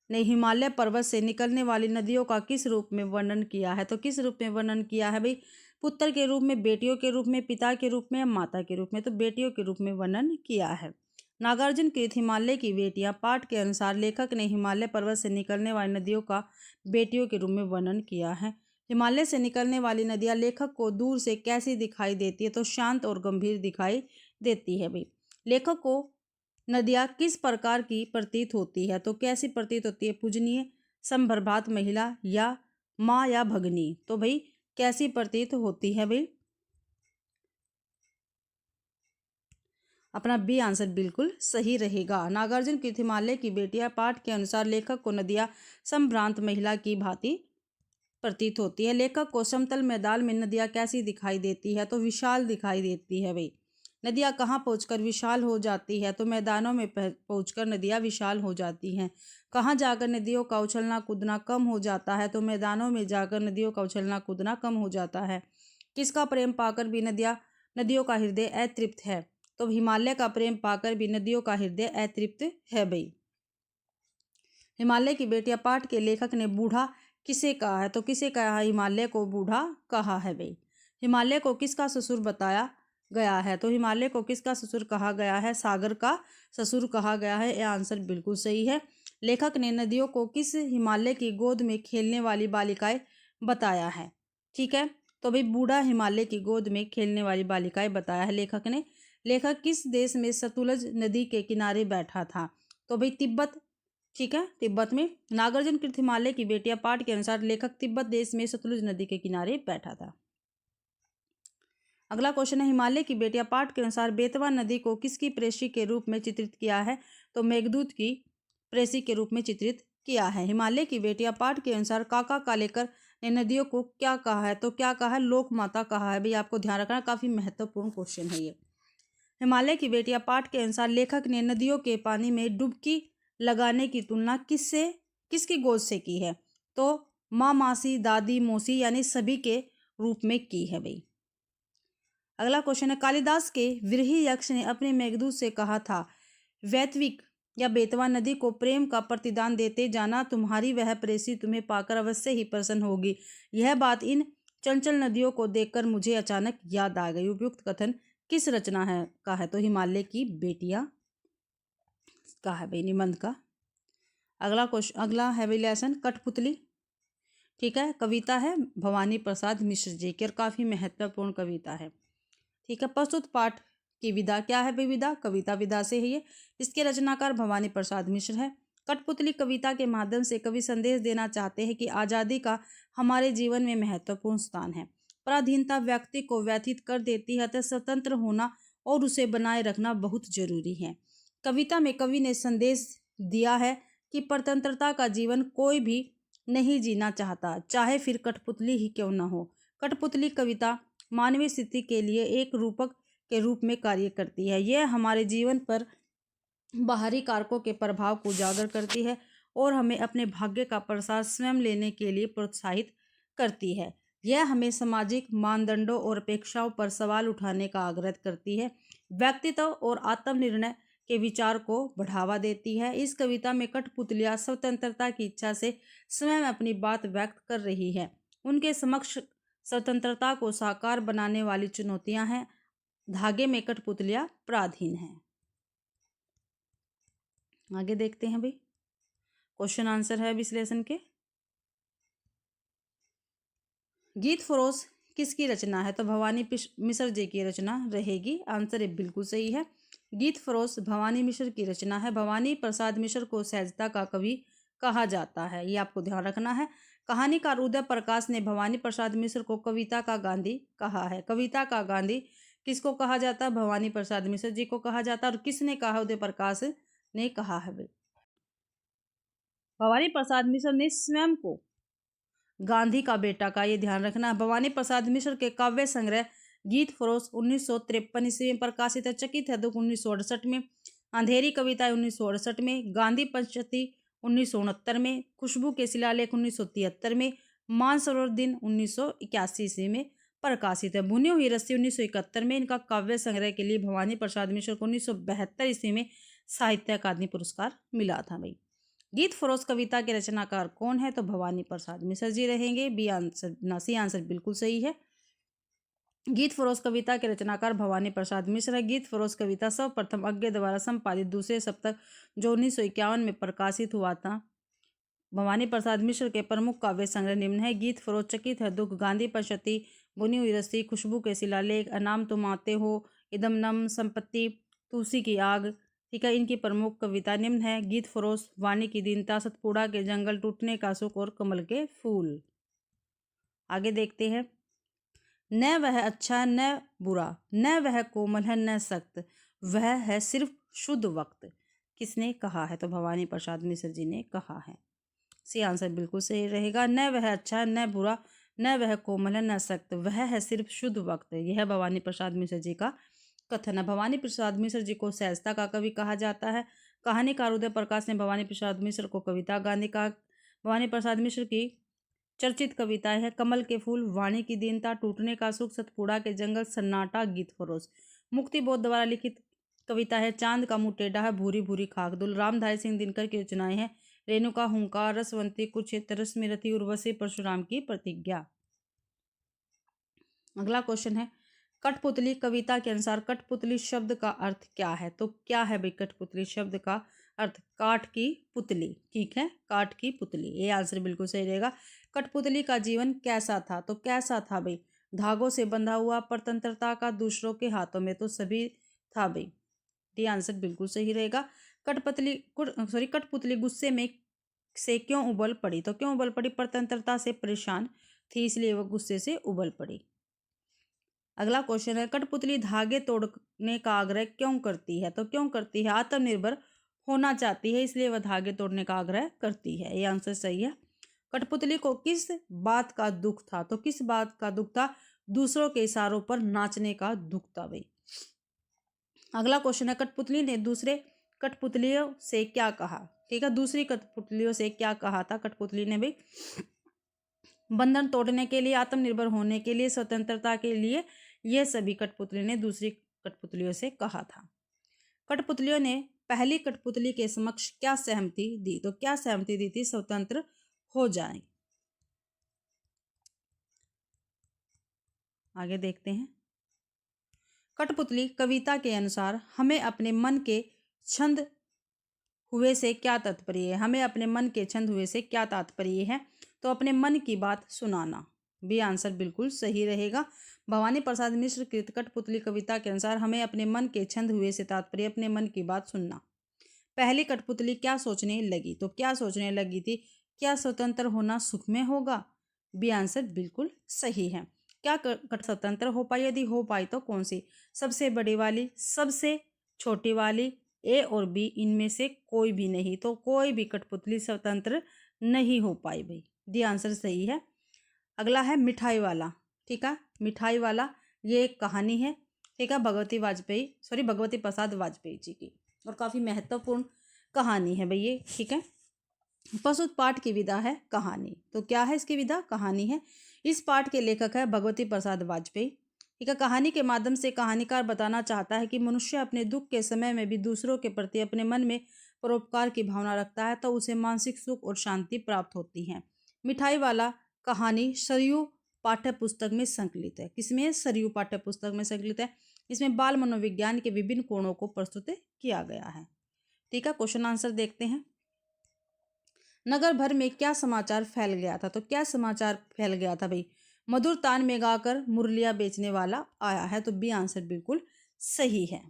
ने हिमालय पर्वत से निकलने वाली नदियों का किस रूप में वर्णन किया है? तो किस रूप में वर्णन किया है भाई? पुत्र के रूप में, बेटियों के रूप में, पिता के रूप में या माता के रूप में? तो बेटियों के रूप में वर्णन किया है। नागार्जुन कृत हिमालय की बेटियां पाठ के अनुसार लेखक ने हिमालय पर्वत से निकलने वाली नदियों का बेटियों के रूप में वर्णन किया है। हिमालय से निकलने वाली नदियां लेखक को दूर से कैसी दिखाई देती है? तो शांत और गंभीर दिखाई देती है भाई। लेखक को नदियां किस प्रकार की प्रतीत होती है? तो कैसी प्रतीत होती है? पूजनीय, संभ्रभात महिला या माँ या भगनी? तो भाई कैसी प्रतीत होती है भाई? अपना बी आंसर बिल्कुल सही रहेगा। नागार्जुन की हिमालय की बेटियां पाठ के अनुसार लेखक को नदियां संभ्रांत महिला की भांति प्रतीत होती है। लेखक को समतल मैदान में नदियां कैसी दिखाई देती है? तो विशाल दिखाई देती है भाई। नदियां कहाँ पहुंचकर विशाल हो जाती है? तो मैदानों में पहुंचकर नदियां विशाल हो जाती हैं। कहाँ जाकर नदियों का उछलना कूदना कम हो जाता है? तो मैदानों में जाकर नदियों का उछलना कूदना कम हो जाता है। किसका प्रेम पाकर भी नदियों का हृदय अतृप्त है? तो हिमालय का प्रेम पाकर भी नदियों का हृदय अतृप्त है भाई। हिमालय की बेटियां पाठ के लेखक ने बूढ़ा किसे कहा है? तो किसे कहा है? हिमालय को बूढ़ा कहा है भाई। हिमालय को किसका ससुर बताया गया है? तो हिमालय को किसका ससुर कहा गया है? सागर का ससुर कहा गया है। यह आंसर बिल्कुल सही है। लेखक ने नदियों को किस हिमालय की गोद में खेलने वाली बालिकाएं बताया है? ठीक है, तो भाई बूढ़ा हिमालय की गोद में खेलने वाली बालिकाएं बताया है लेखक ने। लेखक किस देश में सतलुज नदी के किनारे बैठा था? तो भाई तिब्बत। ठीक है, तिब्बत में। नागार्जुन कृत हिमालय की बेटियां पाठ के अनुसार लेखक तिब्बत देश में सतलुज नदी के किनारे बैठा था। अगला क्वेश्चन है, हिमालय की बेटियां पाठ के अनुसार बेतवा नदी को किसकी प्रेषी के रूप में चित्रित किया है? तो मेघदूत की प्रेषी के रूप में चित्रित किया है। हिमालय की बेटियां पाठ के अनुसार काका कालेकर ने नदियों को क्या कहा है? तो क्या कहा है? लोक माता कहा है भाई। आपको ध्यान रखना, काफी महत्वपूर्ण क्वेश्चन है ये। हिमालय की बेटियां पाठ के अनुसार लेखक ने नदियों के पानी में डुबकी लगाने की तुलना किसकी गोद से की है? तो माँ, मासी, दादी, मौसी यानी सभी के रूप में की है भाई। अगला क्वेश्चन है, कालिदास के विरही यक्ष ने अपने मेघदूत से कहा था, वैतविक या बेतवा नदी को प्रेम का प्रतिदान देते जाना, तुम्हारी वह प्रेसी तुम्हें पाकर अवश्य ही प्रसन्न होगी। यह बात इन चंचल नदियों को देखकर मुझे अचानक याद आ गई। उपयुक्त कथन किस रचना है का है? तो हिमालय की बेटियां का है भाई, निबंध का। अगला है भाई लेसन कठपुतली। ठीक है, कविता है भवानी प्रसाद मिश्र जी की और काफी महत्वपूर्ण कविता है। ठीक है, प्रस्तुत पाठ की विधा क्या है भाई? विधा कविता विधा से है ये। इसके रचनाकार भवानी प्रसाद मिश्र है। कठपुतली कविता के माध्यम से कवि संदेश देना चाहते हैं कि आज़ादी का हमारे जीवन में महत्वपूर्ण स्थान है। पराधीनता व्यक्ति को व्यथित कर देती है, तो स्वतंत्र होना और उसे बनाए रखना बहुत जरूरी है। कविता में कवि ने संदेश दिया है कि स्वतंत्रता का जीवन कोई भी नहीं जीना चाहता, चाहे फिर कठपुतली ही क्यों न हो। कठपुतली कविता मानवीय स्थिति के लिए एक रूपक के रूप में कार्य करती है। यह हमारे जीवन पर बाहरी कारकों के प्रभाव को उजागर करती है और हमें अपने भाग्य का प्रसाद स्वयं लेने के लिए प्रोत्साहित करती है। यह हमें सामाजिक मानदंडों और अपेक्षाओं पर सवाल उठाने का आग्रह करती है, व्यक्तित्व और आत्मनिर्णय के विचार को बढ़ावा देती है। इस कविता में कठपुतलियां स्वतंत्रता की इच्छा से स्वयं अपनी बात व्यक्त कर रही है। उनके समक्ष स्वतंत्रता को साकार बनाने वाली चुनौतियां हैं। धागे में कठपुतलियां पराधीन हैं। आगे देखते हैं भाई, क्वेश्चन आंसर है विश्लेषण के। गीत फरोश किसकी रचना है? तो भवानी मिश्र जी की रचना रहेगी। आंसर ये बिल्कुल सही है। गीत फरोश भवानी मिश्र की रचना है। भवानी प्रसाद मिश्र को सहजता का कवि कहा जाता है, ये आपको ध्यान रखना है। कहानीकार उदय प्रकाश ने भवानी प्रसाद मिश्र को कविता का गांधी कहा है। कविता का गांधी किसको कहा जाता है? भवानी प्रसाद मिश्र जी को कहा जाता है। और किसने कहा? उदय प्रकाश ने कहा है। भवानी प्रसाद मिश्र ने स्वयं को गांधी का बेटा का, ये ध्यान रखना है। भवानी प्रसाद मिश्र के काव्य संग्रह गीत फरोश 1953 ईस्वी में प्रकाशित है। चकित है दुख 1968 में, अंधेरी कविताएं 1968 में, गांधी पंचती 1969 में, खुशबू के शिलालेख 1973 में, मानसरोवर दिन 1981 ईस्वी में प्रकाशित है। बुनी हुई रस्सी 1971 में। इनका काव्य संग्रह के लिए भवानी प्रसाद मिश्र को 1972 ईस्वी में साहित्य अकादमी पुरस्कार मिला था भाई। गीत फरोश कविता के रचनाकार कौन है? तो भवानी प्रसाद मिश्र जी रहेंगे। बी आंसर सी आंसर बिल्कुल सही है। गीत फरोश कविता के रचनाकार भवानी प्रसाद मिश्र है। गीत फरोश कविता सर्वप्रथम अज्ञे द्वारा संपादित दूसरे सप्तक जो 1951 में प्रकाशित हुआ था। भवानी प्रसाद मिश्र के प्रमुख काव्य संग्रह निम्न है। गीत फरोश, चकित है दुख, गांधी पंचती, बुनी हुई रस्सी, खुशबू के शिलालेख, अनाम तुम आते हो, इदम नम, संपत्ति, तुलसी की आग। ठीक है, इनकी प्रमुख कविता निम्न है। गीत फरोश, वाणी की दीनता, सतपुड़ा के जंगल, टूटने का सुख और कमल के फूल। आगे देखते हैं। न वह अच्छा न बुरा, न वह कोमल है न सख्त, वह है सिर्फ शुद्ध वक्त। किसने कहा है? तो भवानी प्रसाद मिश्र जी ने कहा है। सी आंसर बिल्कुल सही रहेगा। न वह अच्छा न बुरा, न वह कोमल है न सख्त, वह है सिर्फ शुद्ध वक्त। यह भवानी प्रसाद मिश्र जी का कथन है। भवानी प्रसाद मिश्र जी को सहजता का कवि कहा जाता है। कहानीकार उदय प्रकाश ने भवानी प्रसाद मिश्र को कविता गांधी कहा। भवानी प्रसाद मिश्र की चर्चित कविताएं है कमल के फूल, वाणी की दीनता, टूटने का सुख, सतपुड़ा के जंगल, सन्नाटा, गीत फरोश। मुक्ति बोध द्वारा लिखित कविता है चांद का मुंह टेढ़ा है, भूरी भूरी खाकदुल। रामधारी सिंह दिनकर की रचनाएं हैं रेणुका, हुंकार, रसवंती, कुरुक्षेत्र, रश्मि रथी, उर्वशी, परशुराम की प्रतिज्ञा। अगला क्वेश्चन है, कठपुतली कविता के अनुसार कठपुतली शब्द का अर्थ क्या है? तो क्या है भाई कठपुतली शब्द का अर्थ? काठ की पुतली। ठीक है, काठ की पुतली, ये आंसर बिल्कुल सही रहेगा। कठपुतली का जीवन कैसा था? तो कैसा था भाई? धागों से बंधा हुआ, स्वतंत्रता का, दूसरों के हाथों में, तो सभी था भाई। ये आंसर बिल्कुल सही रहेगा। कठपुतली गुस्से में से क्यों उबल पड़ी? तो क्यों उबल पड़ी? स्वतंत्रता से परेशान थी, इसलिए वह गुस्से से उबल पड़ी। अगला क्वेश्चन है, कठपुतली धागे तोड़ने का आग्रह क्यों करती है? तो क्यों करती है? आत्मनिर्भर होना चाहती है, इसलिए वह धागे तोड़ने का आग्रह करती है। ये आंसर सही है। कठपुतली को किस बात का दुख था? तो किस बात का दुख था? दूसरों के इशारों पर नाचने का दुख था भाई। अगला क्वेश्चन है, कठपुतली ने दूसरे कठपुतलियों से क्या कहा? ठीक है, दूसरी कठपुतलियों से क्या कहा था कठपुतली ने भाई? बंधन तोड़ने के लिए, आत्मनिर्भर होने के लिए, स्वतंत्रता के लिए, यह सभी कठपुतली ने दूसरी कठपुतलियों से कहा था। कठपुतलियों ने पहली कठपुतली के समक्ष क्या सहमति दी? तो क्या सहमति दी थी? स्वतंत्र हो जाए। आगे देखते हैं। कठपुतली कविता के अनुसार हमें अपने मन के छंद हुए से क्या तात्पर्य है? हमें अपने मन के छंद हुए से क्या तात्पर्य है? तो अपने मन की बात सुनाना भी आंसर बिल्कुल सही रहेगा। भवानी प्रसाद मिश्र कृत कठपुतली कविता के अनुसार हमें अपने मन के छंद हुए से तात्पर्य अपने मन की बात सुनना। पहली कठपुतली क्या सोचने लगी? तो क्या सोचने लगी थी? क्या स्वतंत्र होना सुख में होगा? बी आंसर बिल्कुल सही है। क्या स्वतंत्र हो पाई? यदि हो पाई तो कौन सी? सबसे बड़ी वाली, सबसे छोटी वाली, ए और बी इनमें से कोई भी नहीं। तो कोई भी कठपुतली स्वतंत्र नहीं हो पाई भाई। डी आंसर सही है। अगला है मिठाई वाला। ठीक है, मिठाई वाला ये एक कहानी है। ठीक है, भगवती प्रसाद वाजपेयी जी की, और काफ़ी महत्वपूर्ण कहानी है भाई ये। ठीक है, प्रस्तुत पाठ की विधा है कहानी। तो क्या है इसकी विधा? कहानी है। इस पाठ के लेखक है भगवती प्रसाद वाजपेयी। ठीक है, कहानी के माध्यम से कहानीकार बताना चाहता है कि मनुष्य अपने दुख के समय में भी दूसरों के प्रति अपने मन में परोपकार की भावना रखता है तो उसे मानसिक सुख और शांति प्राप्त होती है। मिठाई वाला कहानी सरयू पाठ्य पुस्तक में संकलित है। किसमें? सरयू पाठ्य पुस्तक में संकलित है। इसमें बाल मनोविज्ञान के विभिन्न कोणों को प्रस्तुत किया गया है। ठीक है, क्वेश्चन आंसर देखते हैं। नगर भर में क्या समाचार फैल गया था? तो क्या समाचार फैल गया था भाई? मधुर तान में गाकर मुरलियां बेचने वाला आया है। तो बी आंसर बिल्कुल सही है।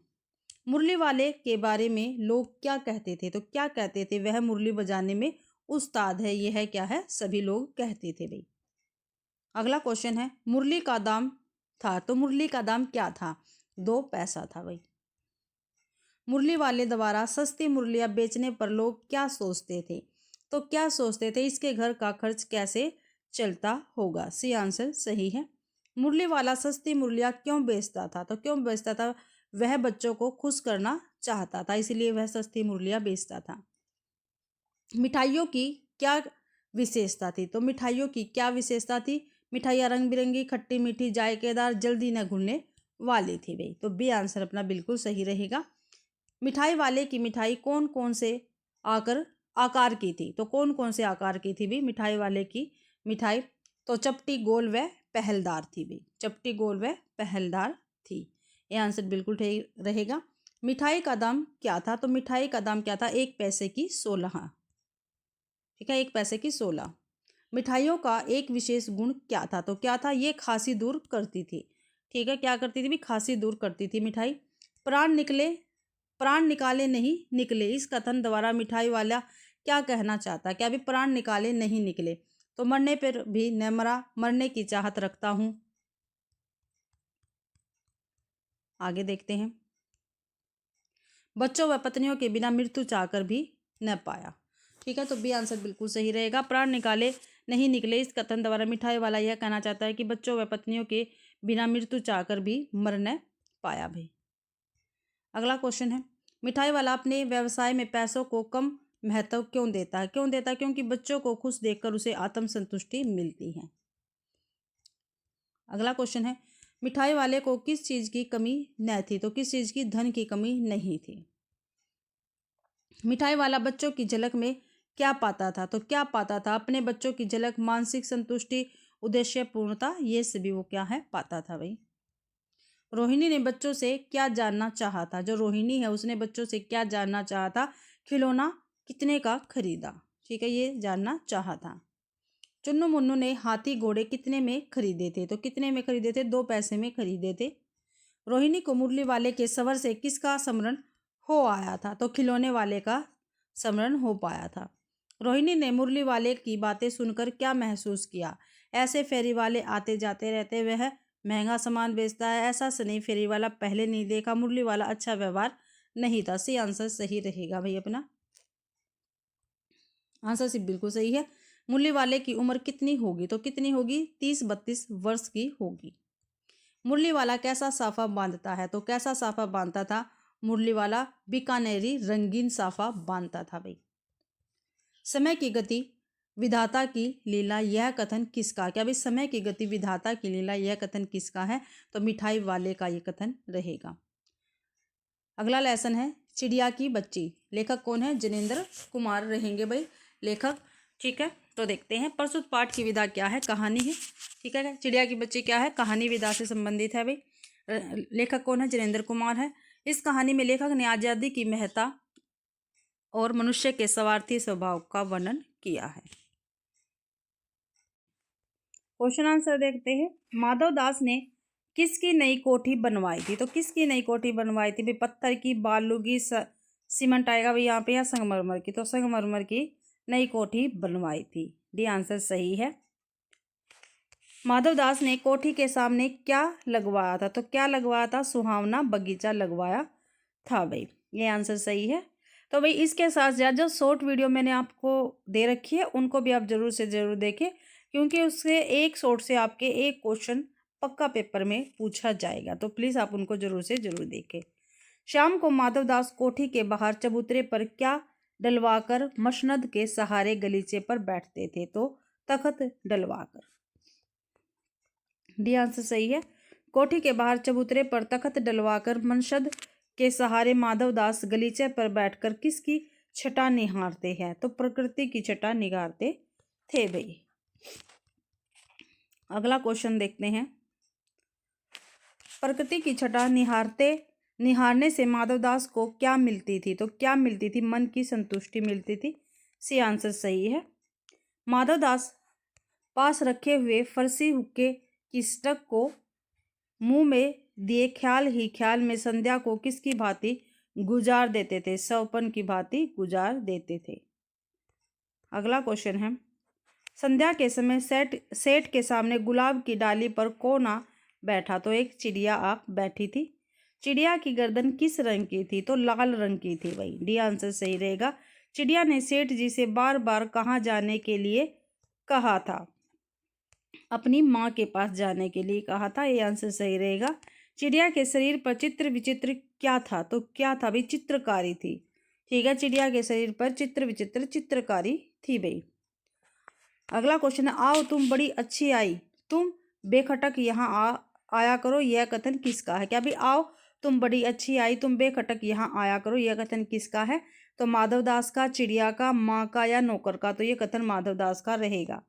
मुरली वाले के बारे में लोग क्या कहते थे? तो क्या कहते थे? वह मुरली बजाने में उस्ताद है। यह है क्या है? सभी लोग कहते थे भाई। अगला क्वेश्चन है, मुरली का दाम था। तो मुरली का दाम क्या था? 2 पैसा था भाई। मुरली वाले द्वारा सस्ती मुरलियां बेचने पर लोग क्या सोचते थे? तो क्या सोचते थे? इसके घर का खर्च कैसे चलता होगा? सी आंसर सही है। मुरली वाला सस्ती मुरलियां क्यों बेचता था? तो क्यों बेचता था? वह बच्चों को खुश करना चाहता था, इसलिए वह सस्ती मुरलियां बेचता था। मिठाइयों की क्या विशेषता थी? तो मिठाइयों की क्या विशेषता थी? मिठाइयाँ रंग बिरंगी, खट्टी मीठी, जायकेदार, जल्दी न घुलने वाली थी भाई। तो बी आंसर अपना बिल्कुल सही रहेगा। मिठाई वाले की मिठाई कौन कौन से आकार की थी? तो कौन कौन से आकार की थी भी मिठाई वाले की मिठाई? तो चपटी, गोल व पहलदार थी भी। चपटी, गोल व पहलदार थी। ये आंसर बिल्कुल ठीक रहेगा। मिठाई का दाम क्या था? तो मिठाई का दाम क्या था? 1 पैसे की 16। ठीक है, 1 पैसे की 16। मिठाइयों का एक विशेष गुण क्या था? तो क्या था? ये खांसी दूर करती थी। ठीक है, क्या करती थी भी? खांसी दूर करती थी मिठाई। प्राण निकाले नहीं निकले, इस कथन द्वारा मिठाई वाला क्या कहना चाहता है? क्या भी प्राण निकाले नहीं निकले? तो मरने पर भी न मरा, मरने की चाहत रखता हूं। आगे देखते हैं। बच्चों व पत्नियों के बिना मृत्यु चाहकर भी न पाया। ठीक है, तो बी आंसर बिल्कुल सही रहेगा। प्राण निकाले नहीं निकले, इस कथन द्वारा मिठाई वाला यह कहना चाहता है कि बच्चों व पत्नियों के बिना मृत्यु चाहकर भी मर न पाया भाई। अगला क्वेश्चन है, मिठाई वाला अपने व्यवसाय में पैसों को कम महत्व क्यों देता है? क्यों देता है? क्योंकि बच्चों को खुश देखकर उसे आत्म संतुष्टि मिलती है। अगला क्वेश्चन है, मिठाई वाले को किस चीज की कमी न थी? तो किस चीज की? धन की कमी नहीं थी। मिठाई वाला बच्चों की झलक में क्या पाता था? तो क्या पाता था? अपने बच्चों की झलक, मानसिक संतुष्टि, उद्देश्य पूर्णता, ये सभी वो क्या है? पाता था भाई। रोहिणी ने बच्चों से क्या जानना चाहा था? जो रोहिणी है उसने बच्चों से क्या जानना चाहा था? खिलौना कितने का खरीदा? ठीक है, ये जानना चाहा था। चुन्नू मुन्नू ने हाथी घोड़े कितने में खरीदे थे? तो कितने में खरीदे थे? 2 पैसे में खरीदे थे। रोहिणी को मुरली वाले के सवर से किसका स्मरण हो आया था? तो खिलौने वाले का स्मरण हो पाया था। रोहिणी ने मुरली वाले की बातें सुनकर क्या महसूस किया? ऐसे फेरी वाले आते जाते रहते, वह महंगा सामान बेचता है, ऐसा सनी फेरी वाला पहले नहीं देखा, मुरली वाला अच्छा व्यवहार नहीं था। सी आंसर सही रहेगा भाई अपना। आंसर सी बिल्कुल सही है। मुरली वाले की उम्र कितनी होगी? तो कितनी होगी? 30-32 वर्ष की होगी। मुरली वाला कैसा साफा बांधता है? तो कैसा साफा बांधता था मुरली वाला? बीकानेरी रंगीन साफा बांधता था भाई। समय की गति विधाता की लीला, यह कथन किसका? क्या भाई समय की गति विधाता की लीला, यह कथन किसका है? तो मिठाई वाले का ये कथन रहेगा। अगला लेसन है चिड़िया की बच्ची। लेखक कौन है? जिनेंद्र कुमार रहेंगे भाई लेखक। ठीक है, तो देखते हैं प्रस्तुत पाठ की विधा क्या है? कहानी है। ठीक है, चिड़िया की बच्ची क्या है? कहानी विधा से संबंधित है भाई। लेखक कौन है? जिनेंद्र कुमार है। इस कहानी में लेखक ने आज़ादी की महत्ता और मनुष्य के स्वार्थी स्वभाव का वर्णन किया है। क्वेश्चन आंसर देखते हैं। माधव दास ने किसकी नई कोठी बनवाई थी? तो किसकी नई कोठी बनवाई थी भाई? पत्थर की, बालू की, सीमेंट आएगा भाई यहाँ पे, या संगमरमर की? तो संगमरमर की नई कोठी बनवाई थी। डी आंसर सही है। माधव दास ने कोठी के सामने क्या लगवाया था? तो क्या लगवाया था? सुहावना बगीचा लगवाया था भाई। ये आंसर सही है। तो भाई इसके साथ जो शॉर्ट वीडियो मैंने आपको दे रखी है उनको भी आप जरूर से जरूर देखें, क्योंकि उससे एक शॉर्ट से आपके एक क्वेश्चन पक्का पेपर में पूछा जाएगा। तो प्लीज़ आप उनको जरूर से जरूर देखें। शाम को माधव दास कोठी के बाहर चबूतरे पर क्या डलवाकर मसनद के सहारे गलीचे पर बैठते थे? तो तख्त डलवाकर। डी आंसर सही है। कोठी के बाहर चबूतरे पर तख्त डलवाकर मसनद के सहारे माधव दास गलीचे पर बैठकर किसकी छटा निहारते हैं? तो प्रकृति की छटा निहारते थे भाई। अगला क्वेश्चन देखते हैं। प्रकृति की छटा निहारने से माधव दास को क्या मिलती थी? तो क्या मिलती थी? मन की संतुष्टि मिलती थी। सी आंसर सही है। माधव दास पास रखे हुए फरसी हुक्के की स्टक को मुंह में दिए ख्याल ही ख्याल में संध्या को किसकी भांति गुजार देते थे? सौपन की भांति गुजार देते थे। अगला क्वेश्चन है। संध्या के समय सेठ के सामने गुलाब की डाली पर कौन आ बैठा? तो एक चिड़िया आ बैठी थी। चिड़िया की गर्दन किस रंग की थी? तो लाल रंग की थी भाई। डी आंसर सही रहेगा। चिड़िया ने सेठ जी से बार बार कहाँ जाने के लिए कहा था? अपनी माँ के पास जाने के लिए कहा था। ये आंसर सही रहेगा। चिड़िया के शरीर पर चित्र विचित्र क्या था? तो क्या था भाई? चित्रकारी थी। ठीक है, चिड़िया के शरीर पर चित्र विचित्र चित्रकारी थी भाई। अगला क्वेश्चन है। आओ तुम बड़ी अच्छी आई, तुम बेखटक यहाँ आया करो, यह कथन किसका है? क्या भाई? आओ तुम बड़ी अच्छी आई, तुम बेखटक यहाँ आया करो, यह कथन किसका है? तो माधव दास का, चिड़िया का, माँ का, या नौकर का? तो यह कथन माधव दास का रहेगा।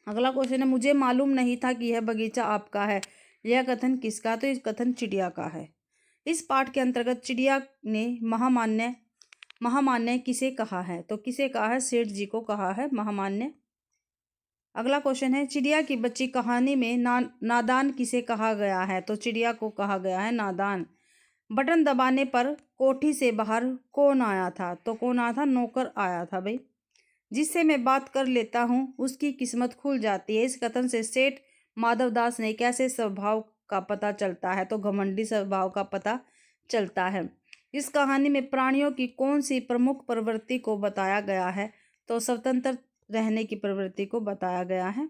अगला क्वेश्चन है। मुझे मालूम नहीं था कि यह बगीचा आपका है, यह कथन किसका? तो इस कथन चिड़िया का है। इस पाठ के अंतर्गत चिड़िया ने महामान्य किसे कहा है? तो किसे कहा है? सेठ जी को कहा है महामान्य। अगला क्वेश्चन है। चिड़िया की बच्ची कहानी में नादान किसे कहा गया है? तो चिड़िया को कहा गया है नादान। बटन दबाने पर कोठी से बाहर कौन आया था? तो कौन आया था? नौकर आया था भाई। जिससे मैं बात कर लेता हूँ उसकी किस्मत खुल जाती है। इस कथन से सेठ माधव दास ने कैसे स्वभाव का पता चलता है? तो घमंडी स्वभाव का पता चलता है। इस कहानी में प्राणियों की कौन सी प्रमुख प्रवृत्ति को बताया गया है? तो स्वतंत्र रहने की प्रवृत्ति को बताया गया है।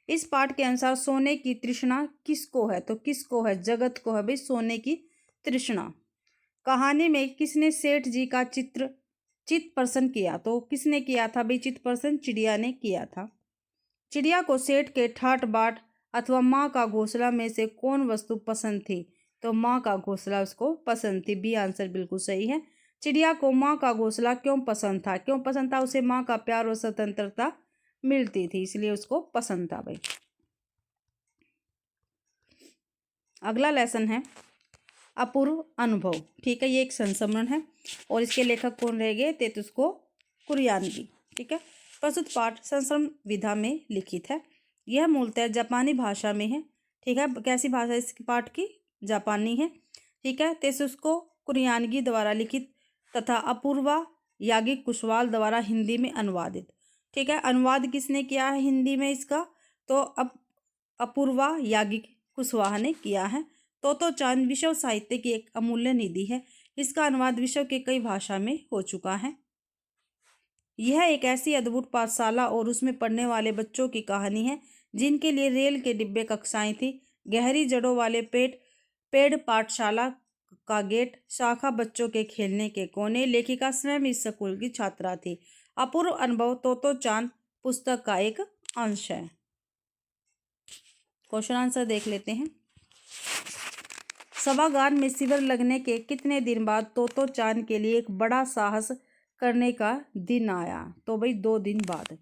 इस पाठ के अनुसार सोने की तृष्णा किसको है? तो किसको है? जगत को है भाई सोने की तृष्णा। कहानी में किसने सेठ जी का चित्त प्रसन्न किया? तो किसने किया था भाई चित्त प्रसन्न? चिड़िया ने किया था। चिड़िया को सेठ के ठाट बाट अथवा माँ का घोंसला में से कौन वस्तु पसंद थी? तो माँ का घोंसला उसको पसंद थी। बी आंसर बिल्कुल सही है। चिड़िया को माँ का घोंसला क्यों पसंद था? क्यों पसंद था? उसे माँ का प्यार और स्वतंत्रता मिलती थी, इसलिए उसको पसंद था भाई। अगला लेसन है अपूर्व अनुभव। ठीक है, ये एक संस्मरण है और इसके लेखक कौन रह गए? तेतुस्को कुरियानगी। ठीक है, प्रस्तुत पाठ संस्मरण विधा में लिखित है। यह मूलतः जापानी भाषा में है। ठीक है, कैसी भाषा इस पाठ की? जापानी है। ठीक है, तेतुस्को कुरियानगी द्वारा लिखित तथा अपूर्वा याज्ञिक कुशवाल द्वारा हिंदी में अनुवादित। ठीक है, अनुवाद किसने किया है हिंदी में इसका? तो अब अपूर्वा याज्ञिक कुशवाहा ने किया है। तोतो चांद विश्व साहित्य की एक अमूल्य निधि है। इसका अनुवाद विश्व के कई भाषा में हो चुका है। यह एक ऐसी अद्भुत पाठशाला और उसमें पढ़ने वाले बच्चों की कहानी है जिनके लिए रेल के डिब्बे कक्षाएं थी। गहरी जड़ों वाले पेड़ पाठशाला का गेट, शाखा बच्चों के खेलने के कोने। लेखिका स्वयं इस स्कूल की छात्रा थी। अपूर्व अनुभव तोतो चांद पुस्तक का एक अंश है। क्वेश्चन आंसर देख लेते हैं। सभागार में शिविर लगने के कितने दिन बाद तोतो चांद के लिए एक बड़ा साहस करने का दिन आया? तो भाई 2 दिन बाद।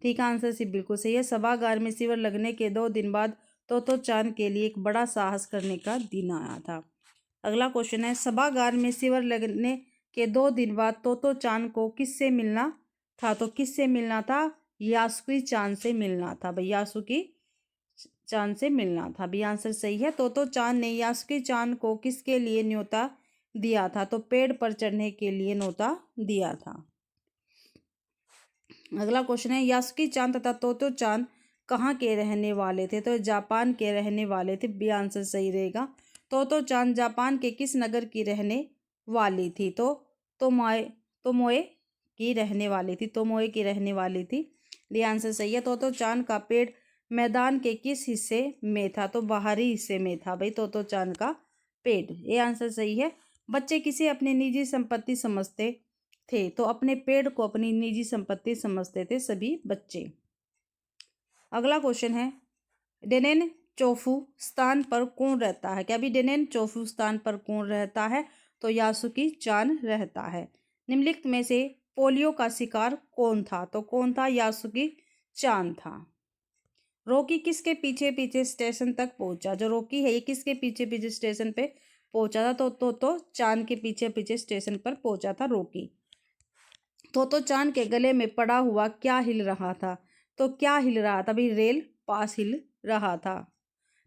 ठीक आंसर सी बिल्कुल सही है। सभागार में शिविर लगने के 2 दिन बाद तो चांद के लिए एक बड़ा साहस करने का दिन आया था। अगला क्वेश्चन है, सभागार में शिविर लगने के 2 दिन बाद तो चांद को किससे मिलना था? तो किससे मिलना था? यासुकी चांद से मिलना था भाई, यासुकी चांद से मिलना था भी। आंसर सही है। तो चांद ने यासुकी चांद को किसके लिए न्योता दिया था? तो पेड़ पर चढ़ने के लिए न्योता दिया था। अगला क्वेश्चन है, यासुकी चांद तथा तो चांद कहाँ के रहने वाले थे? तो जापान के रहने वाले थे भी। आंसर सही रहेगा। तो चांद जापान के किस नगर की रहने वाली थी? तो तोमोए की रहने वाली थी, तोमोए की रहने वाली थी। ये आंसर सही है। तो चांद का पेड़ मैदान के किस हिस्से में था? तो बाहरी हिस्से में था भाई तो चांद का पेड़। ये आंसर सही है। बच्चे किसे अपनी निजी संपत्ति समझते थे? तो अपने पेड़ को अपनी निजी संपत्ति समझते थे सभी बच्चे। अगला क्वेश्चन है, डेनेन चोफू स्थान पर कौन रहता है? क्या भी डेनेन चोफू स्थान पर कौन रहता है? तो यासुकी चांद रहता है। निम्नलिखित में से पोलियो का शिकार कौन था? तो कौन था? यासुकी चांद था। रॉकी किसके पीछे पीछे स्टेशन तक पहुंचा? जो रॉकी है ये किसके पीछे पीछे स्टेशन पे पहुंचा था? तो चांद के पीछे पीछे स्टेशन पर पहुंचा था रॉकी। तो चांद के गले में पड़ा हुआ क्या हिल रहा था? तो क्या हिल रहा था भाई? रेल पास हिल रहा था।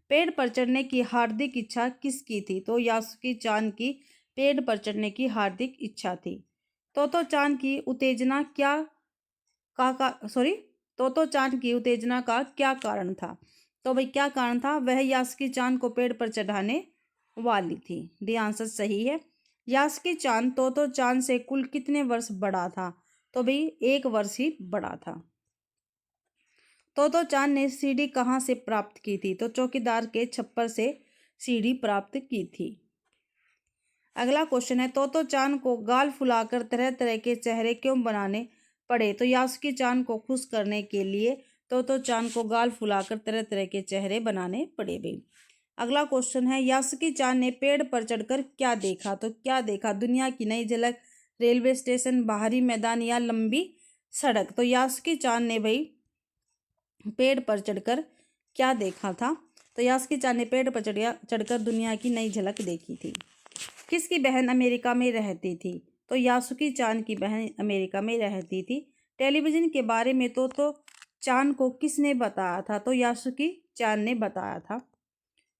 पेड़ पर चढ़ने की हार्दिक इच्छा किसकी थी? तो यासुकी चांद की पेड़ पर चढ़ने की हार्दिक इच्छा थी। तो चांद की उत्तेजना क्या तो चांद की उत्तेजना का क्या कारण था? तो भाई क्या कारण था? वह यासुकी चांद को पेड़ पर चढ़ाने वाली थी। डी आंसर सही है। यासुकी चांद तो चांद से कुल कितने वर्ष बड़ा था? तो भाई 1 वर्ष ही बड़ा था। तो चांद ने सीढ़ी कहाँ से प्राप्त की थी? तो चौकीदार के छप्पर से सीढ़ी प्राप्त की थी। अगला क्वेश्चन है, तो चांद को गाल फुलाकर तरह तरह के चेहरे क्यों बनाने पड़े? तो यासुकी चांद को खुश करने के लिए तो चांद को गाल फुलाकर तरह तरह के चेहरे बनाने पड़े भाई। अगला क्वेश्चन है, यासुकी चांद ने पेड़ पर चढ़कर क्या देखा? तो क्या देखा? दुनिया की नई झलक, रेलवे स्टेशन, बाहरी मैदान या लंबी सड़क? तो यासुकी चांद ने भाई पेड़ पर चढ़कर क्या देखा था? तो यासुकी चांद ने पेड़ पर चढ़कर दुनिया की नई झलक देखी थी। किसकी बहन अमेरिका में रहती थी? तो यासुकी चांद की बहन अमेरिका में रहती थी। टेलीविजन के बारे में तो चांद को किसने बताया था? तो यासुकी चांद ने बताया था।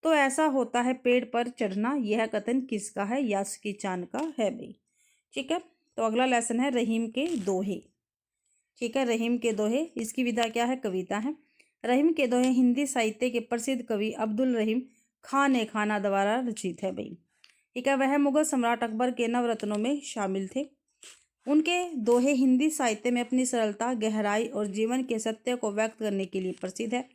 तो ऐसा होता है पेड़ पर चढ़ना, यह कथन किसका है? यासुकी चांद का है भाई। ठीक है। तो अगला लेसन है रहीम के दोहे। ठीक है, रहीम के दोहे। इसकी विधा क्या है? कविता है। रहीम के दोहे हिंदी साहित्य के प्रसिद्ध कवि अब्दुल रहीम खान ए खाना द्वारा रचित है भाई। ठीक है। वह मुगल सम्राट अकबर के नवरत्नों में शामिल थे। उनके दोहे हिंदी साहित्य में अपनी सरलता, गहराई और जीवन के सत्य को व्यक्त करने के लिए प्रसिद्ध है।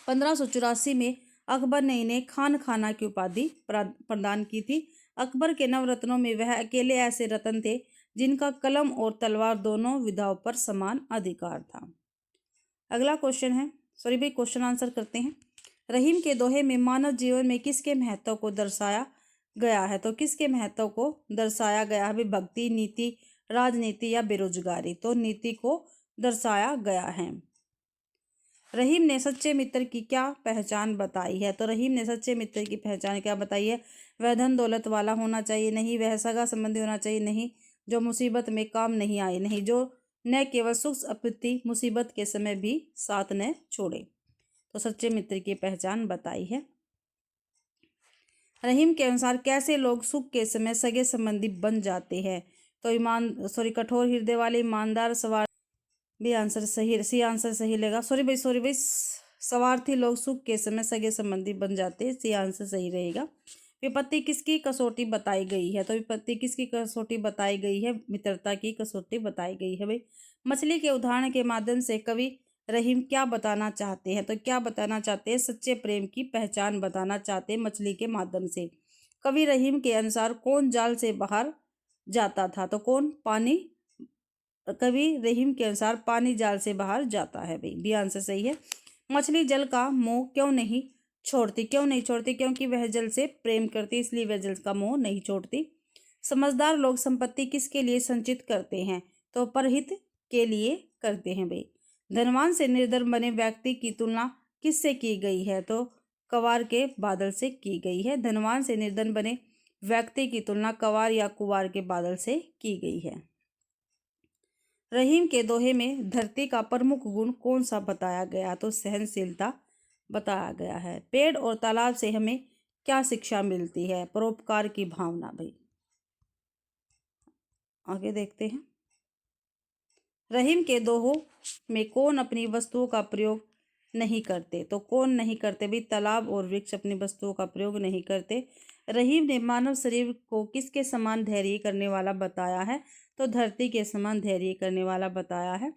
1584 में अकबर ने इन्हें खान खाना की उपाधि प्रदान की थी। अकबर के नवरत्नों में वह अकेले ऐसे रत्न थे जिनका कलम और तलवार दोनों विधाओं पर समान अधिकार था। अगला क्वेश्चन है, भाई क्वेश्चन आंसर करते हैं। रहीम के दोहे में मानव जीवन में किसके महत्व को दर्शाया गया है? तो किसके महत्व को दर्शाया गया है? भक्ति, नीति, राजनीति या बेरोजगारी? तो नीति को दर्शाया गया है। रहीम ने सच्चे मित्र की क्या पहचान बताई है? तो रहीम ने सच्चे मित्र की पहचान क्या बताई है? वह धन दौलत वाला होना चाहिए, नहीं। वह सगा संबंधी होना चाहिए, नहीं। जो मुसीबत में काम नहीं आए, नहीं। जो न केवल सुख अप्रति मुसीबत के समय भी साथ न छोड़े। तो सच्चे मित्र की पहचान बताई है। रहीम के अनुसार कैसे लोग सुख के समय सगे संबंधी बन जाते हैं? तो कठोर हृदय वाले, ईमानदार, सवार भी आंसर सही, सी आंसर सही लेगा। भाई सवार्थी लोग सुख के समय सगे संबंधी बन जाते हैं, सी आंसर सही रहेगा। विपत्ति किसकी कसौटी बताई गई है? तो विपत्ति किसकी कसौटी बताई गई है? मित्रता की कसौटी बताई गई है भाई। मछली के उदाहरण के माध्यम से कवि रहीम क्या बताना चाहते हैं? तो क्या बताना चाहते हैं? सच्चे प्रेम की पहचान बताना चाहते हैं मछली के माध्यम से। कवि रहीम के अनुसार कौन जाल से बाहर जाता था? तो कौन? पानी। कवि रहीम के अनुसार पानी जाल से बाहर जाता है भाई, बी आंसर सही है। मछली जल का मोह क्यों नहीं छोड़ती? क्यों नहीं छोड़ती? क्योंकि वह जल से प्रेम करती, इसलिए वह जल का मोह नहीं छोड़ती। समझदार लोग संपत्ति किसके लिए संचित करते हैं? तो परहित के लिए करते हैं भाई। धनवान से निर्धन बने व्यक्ति की तुलना किससे की गई है? तो कवार के बादल से की गई है। धनवान से निर्धन बने व्यक्ति की तुलना कवार या कुवार के बादल से की गई है। रहीम के दोहे में धरती का प्रमुख गुण कौन सा बताया गया? तो सहनशीलता बताया गया है। पेड़ और तालाब से हमें क्या शिक्षा मिलती है? परोपकार की भावना। भाई आगे देखते हैं। रहीम के दोहों में कौन अपनी वस्तुओं का प्रयोग नहीं करते? तो कौन नहीं करते? भाई तालाब और वृक्ष अपनी वस्तुओं का प्रयोग नहीं करते। रहीम ने मानव शरीर को किसके समान धैर्य करने वाला बताया है? तो धरती के समान धैर्य करने वाला बताया है।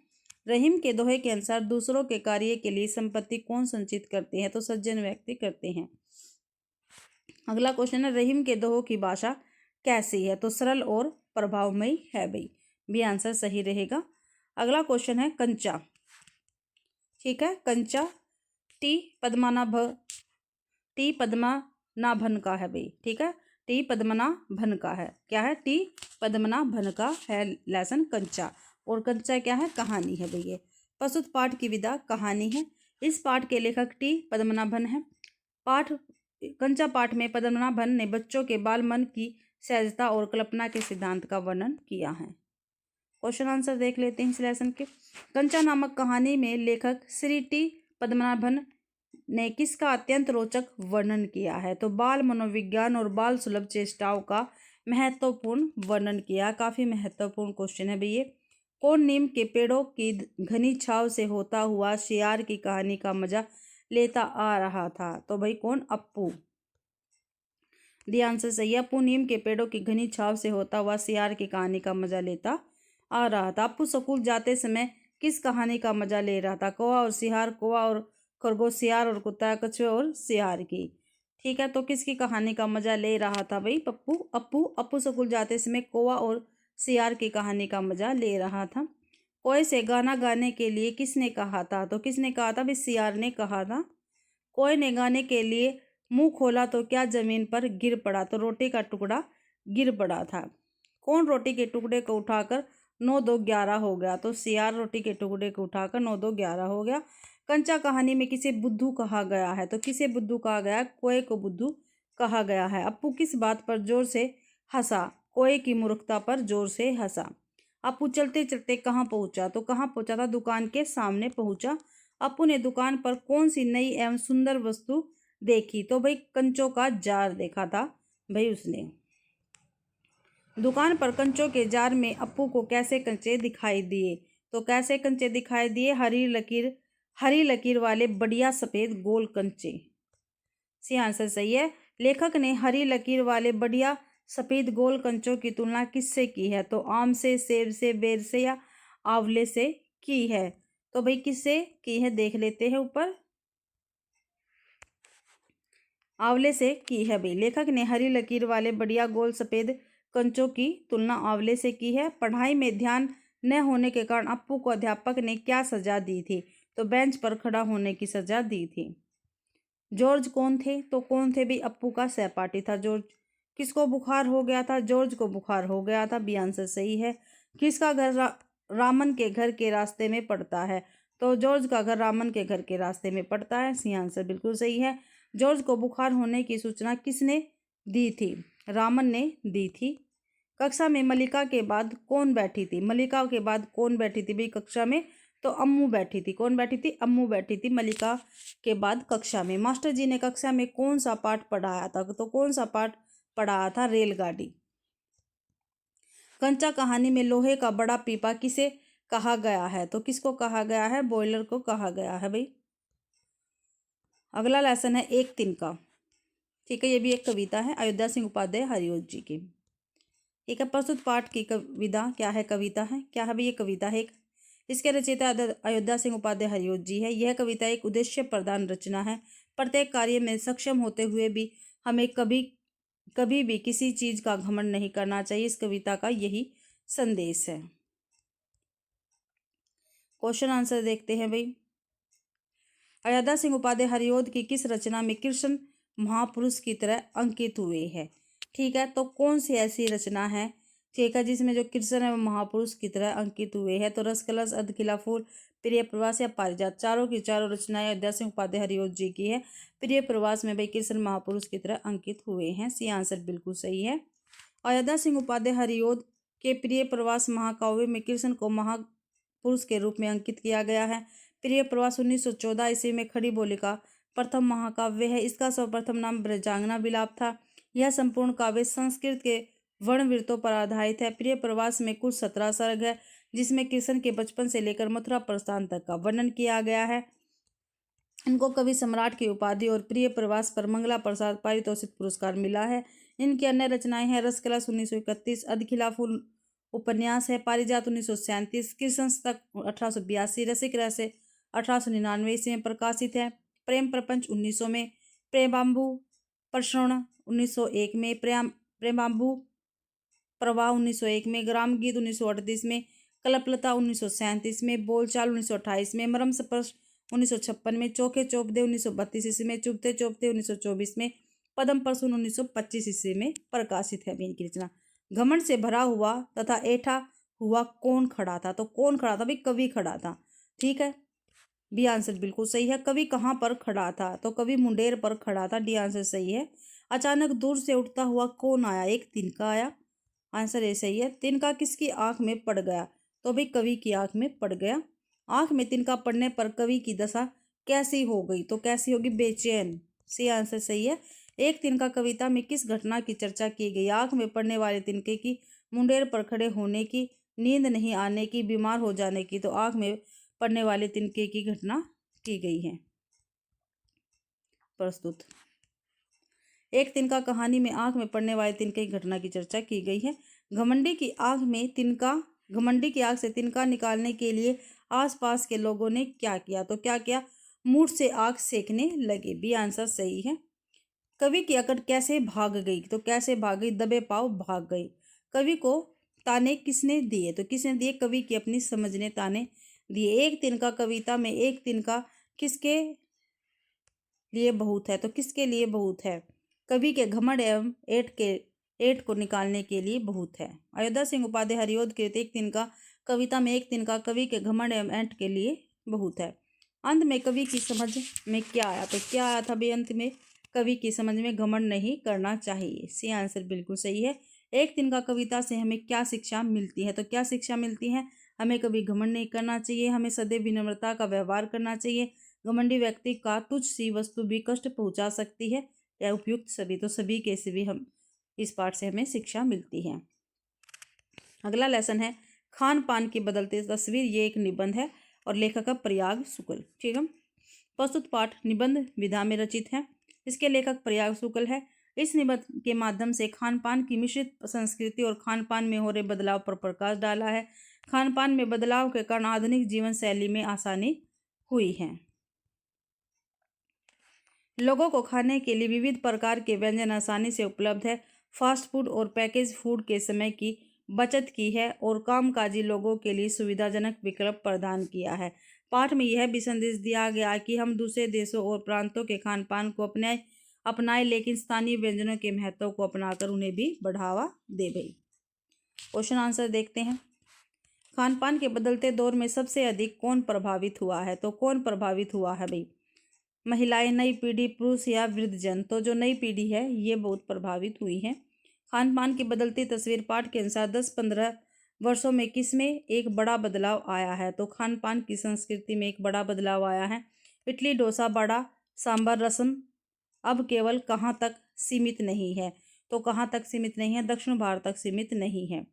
रहीम के दोहे के अनुसार दूसरों के कार्य के लिए संपत्ति कौन संचित करते हैं? तो सज्जन व्यक्ति करते हैं। अगला क्वेश्चन है, रहीम के दोहों की भाषा कैसी है? तो सरल और प्रभावमयी है। भाई भी आंसर सही रहेगा। अगला क्वेश्चन है कंचा। ठीक है, कंचा टी पद्मनाभन का है। भाई ठीक है, टी पद्मनाभन का है। क्या है? टी पद्मनाभन का है लेसन कंचा। और कंचा क्या है? कहानी है। भाई ये प्रस्तुत पाठ की विधा कहानी है। इस पाठ के लेखक टी पद्मनाभन है। कंचा पाठ में पद्मनाभन ने बच्चों के बाल मन की सहजता और कल्पना के सिद्धांत का वर्णन किया है। क्वेश्चन आंसर देख लेते हैं इस लेसन के। कंचा नामक कहानी में लेखक श्री टी पद्मनाभन ने किसका अत्यंत रोचक वर्णन किया है? तो बाल मनोविज्ञान और बाल सुलभ चेष्टाओं का महत्वपूर्ण वर्णन किया। काफी महत्वपूर्ण क्वेश्चन है भैया। कौन नीम के पेड़ों की घनी छाव से होता हुआ शियार की कहानी का मजा लेता आ रहा था? तो भाई कौन? अप्पू। दी आंसर सही है। अप्पू नीम के पेड़ों की घनी छाव से होता हुआ शियार की कहानी का मजा लेता आ रहा था। अप्पू स्कूल जाते समय किस कहानी का मजा ले रहा था? कौवा और सियार, कौवा और खरगोश, सियार और कुत्ता, कछुए और सियार की। ठीक है, तो किसकी कहानी का मजा ले रहा था? भाई अप्पू स्कूल जाते समय कौवा और सियार की कहानी का मजा ले रहा था। कोए से गाना गाने के लिए किसने कहा था? तो किसने कहा था? भाई सियार ने कहा था। कोए ने गाने के लिए मुंह खोला तो क्या जमीन पर गिर पड़ा? तो रोटी का टुकड़ा गिर पड़ा था। कौन रोटी के टुकड़े को उठाकर 9 2 11 हो गया? तो सियार रोटी के टुकड़े को उठाकर 9 2 11 हो गया। कंचा कहानी में किसे बुद्धू कहा गया है? तो किसे बुद्धू कहा गया? कोए को बुद्धू कहा गया है। अप्पू किस बात पर जोर से हंसा? कोए की मूर्खता पर जोर से हंसा। अप्पू चलते चलते कहाँ पहुंचा? तो कहाँ पहुंचा था? दुकान के सामने पहुंचा। अप्पू ने दुकान पर कौन सी नई एवं सुंदर वस्तु देखी? तो भाई कंचों का जार देखा था भाई उसने। दुकान पर कंचों के जार में अप्पू को कैसे कंचे दिखाई दिए? तो कैसे कंचे दिखाई दिए? हरी लकीर वाले बढ़िया सफेद गोल कंचे। सी आंसर सही है। लेखक ने हरी लकीर वाले बढ़िया सफेद गोल कंचों की तुलना किससे की है? तो आम से, सेब से, बेर से या आंवले से की है। तो भाई किससे की है? देख लेते हैं ऊपर। आंवले से की है। भाई लेखक ने हरी लकीर वाले बढ़िया गोल सफेद कंचों की तुलना आंवले से की है। पढ़ाई में ध्यान न होने के कारण अप्पू को अध्यापक ने क्या सजा दी थी? तो बेंच पर खड़ा होने की सजा दी थी। जॉर्ज कौन थे? तो कौन थे? भी अप्पू का सहपाठी था जॉर्ज। किसको बुखार हो गया था? जॉर्ज को बुखार हो गया था। बी आंसर सही है। किसका घर रामन के घर के रास्ते में पड़ता है? तो जॉर्ज का घर रामन के घर के रास्ते में पड़ता है। सी आंसर बिल्कुल सही है। जॉर्ज को बुखार होने की सूचना किसने दी थी? रामन ने दी थी। कक्षा में मलिका के बाद कौन बैठी थी? मलिका के बाद कौन बैठी थी भाई कक्षा में? तो अम्मू बैठी थी। कौन बैठी थी? अम्मू बैठी थी मलिका के बाद कक्षा में। मास्टर जी ने कक्षा में कौन सा पाठ पढ़ाया था? तो कौन सा पाठ पढ़ाया था? रेलगाड़ी। कंचा कहानी में लोहे का बड़ा पीपा किसे कहा गया है? तो किसको कहा गया है? बॉयलर को कहा गया है भाई। अगला लेसन है एक तिनका। ठीक है, ये भी एक कविता है अयोध्या सिंह उपाध्याय हरिओं जी की। ठीक है, प्रस्तुत पाठ की विधा क्या है? कविता है। क्या है भाई? ये कविता है एक। इसके रचयिता अयोध्या सिंह उपाध्याय हरिओं जी है। यह कविता एक उद्देश्य प्रधान रचना है। प्रत्येक कार्य में सक्षम होते हुए भी हमें कभी भी किसी चीज का घमंड नहीं करना चाहिए। इस कविता का यही संदेश है। क्वेश्चन आंसर देखते हैं भाई। अयोध्या सिंह उपाध्याय हरिओं की किस रचना में कृष्ण महापुरुष की तरह अंकित हुए हैं? ठीक है, तो कौन सी ऐसी रचना है ठीक है, जिसमें जो कृष्ण है वो महापुरुष की तरह अंकित हुए हैं। तो रस कलश, अधखिला फूल, प्रिय प्रवास या पारिजात, चारों की चारों रचनाएं अयोध्या सिंह उपाध्याय हरिओद जी की है। प्रिय प्रवास में भाई कृष्ण महापुरुष की तरह अंकित हुए हैं। सी आंसर बिल्कुल सही है। अयोध्या सिंह उपाध्याय हरिओद के प्रिय प्रवास महाकाव्य में कृष्ण को महापुरुष के रूप में अंकित किया गया है। प्रिय प्रवास 1914 ईस्वी में खड़ी बोली का प्रथम महाकाव्य है। इसका सर्वप्रथम नाम ब्रजांगना विलाप था। यह संपूर्ण काव्य संस्कृत के वर्णवृत्तों पर आधारित है। प्रिय प्रवास में कुल 17 सर्ग है, जिसमें कृष्ण के बचपन से लेकर मथुरा प्रस्थान तक का वर्णन किया गया है। इनको कवि सम्राट की उपाधि और प्रिय प्रवास पर मंगला प्रसाद पारितोषिक पुरस्कार मिला है। इनकी अन्य रचनाएं हैं रसकलश 1931, अधखिला फूल उपन्यास है, पारिजात 1937, कृष्ण तक 1882, रसिक रहस्य 1899 ईस्वी में प्रकाशित है, प्रेम प्रपंच 1900 में, प्रेमाम्बु प्रसरण 1901 में, प्रेमाम्बु प्रवाह 1901 में, ग्राम गीत 1938 में, कल्पलता 1937 में, बोलचाल 1928 में, मरम स्पर्श 1956 में, चौके चौपदे 1932 ईस्वी में, चुभते चौपते 1924 में, पदम प्रसून 1925 ईस्वी में प्रकाशित है। इनकी रचना घमंड से भरा हुआ तथा ऐठा हुआ कौन खड़ा था। तो कौन खड़ा था भाई? कवि खड़ा था। ठीक है, बी आंसर बिल्कुल सही है। कवि कहाँ पर खड़ा था? तो कवि मुंडेर पर खड़ा था। डी आंसर सही है। अचानक दूर से उठता हुआ कौन आया? एक तिनका आया। आंसर ए सही है। तिनका किसकी आंख में पड़ गया? तो भाई कवि की आंख में पड़ गया। आंख में तिनका पड़ने पर कवि की दशा कैसी हो गई? तो कैसी होगी? बेचैन। सी आंसर सही है। एक तिनका कविता में किस घटना की चर्चा की गई? आंख में पड़ने वाले तिनके की, मुंडेर पर खड़े होने की, नींद नहीं आने की, बीमार हो जाने की। तो आंख में पड़ने वाले तिनके की घटना की गई है। प्रस्तुत एक तिनका कहानी में आंख में पड़ने वाले तिनके की घटना की चर्चा की गई है। घमंडी की आंख से तिनका निकालने के लिए आसपास के लोगों ने क्या किया? तो क्या किया? मूठ से आंख सेकने लगे। बी आंसर सही है। कवि की अकड़ कैसे भाग गई? तो कैसे भाग गई? दबे पांव भाग गई। कवि को ताने किसने दिए? तो किसने दिए? कवि की अपनी समझ ने ताने दिए। एक तिनका कविता में एक तिनका किसके लिए बहुत है? तो किसके लिए बहुत है? कवि के घमंड एवं ऐंठ को निकालने के लिए बहुत है। अयोध्या सिंह उपाध्याय हरिओद कृत एक तिनका कविता में एक तिनका कवि के घमंड एवं ऐंठ के लिए बहुत है। अंत में कवि की समझ में क्या आया? तो क्या आया था भाई? अंत में कवि की समझ में घमंड नहीं करना चाहिए। सी आंसर बिल्कुल सही है। एक तिनका कविता से हमें क्या शिक्षा मिलती है? तो क्या शिक्षा मिलती है? हमें कभी घमंड नहीं करना चाहिए, हमें सदैव विनम्रता का व्यवहार करना चाहिए। घमंडी व्यक्ति का तुच्छ सी वस्तु भी कष्ट पहुंचा सकती है। या उपयुक्त सभी, तो सभी के से भी हम इस पाठ से हमें शिक्षा मिलती है। अगला लेसन है खान पान की बदलती तस्वीर। ये एक निबंध है और लेखक है प्रयाग शुक्ल। ठीक है, प्रस्तुत पाठ निबंध विधा में रचित है। इसके लेखक प्रयाग शुक्ल है। इस निबंध के माध्यम से खान पान की मिश्रित संस्कृति और खान पान में हो रहे बदलाव पर प्रकाश डाला है। खान पान में बदलाव के कारण आधुनिक जीवन शैली में आसानी हुई है। लोगों को खाने के लिए विविध प्रकार के व्यंजन आसानी से उपलब्ध है। फास्ट फूड और पैकेज फूड के समय की बचत की है और कामकाजी लोगों के लिए सुविधाजनक विकल्प प्रदान किया है। पाठ में यह भी संदेश दिया गया कि हम दूसरे देशों और प्रांतों के खान पान को अपनाएं, लेकिन स्थानीय व्यंजनों के महत्व को अपनाकर उन्हें भी बढ़ावा दे। भाई क्वेश्चन आंसर देखते हैं। खान पान के बदलते दौर में सबसे अधिक कौन प्रभावित हुआ है? तो कौन प्रभावित हुआ है भाई? महिलाएं, नई पीढ़ी, पुरुष या वृद्धजन? तो जो नई पीढ़ी है ये बहुत प्रभावित हुई है। खान पान की बदलती तस्वीर पाठ के अनुसार 10-15 वर्षों में किसमें एक बड़ा बदलाव आया है? तो खान पान की संस्कृति में एक बड़ा बदलाव आया है। इडली, डोसा, बड़ा, सांभर, रसम अब केवल कहाँ तक सीमित नहीं है? तो कहाँ तक सीमित नहीं है? दक्षिण भारत तक सीमित नहीं है।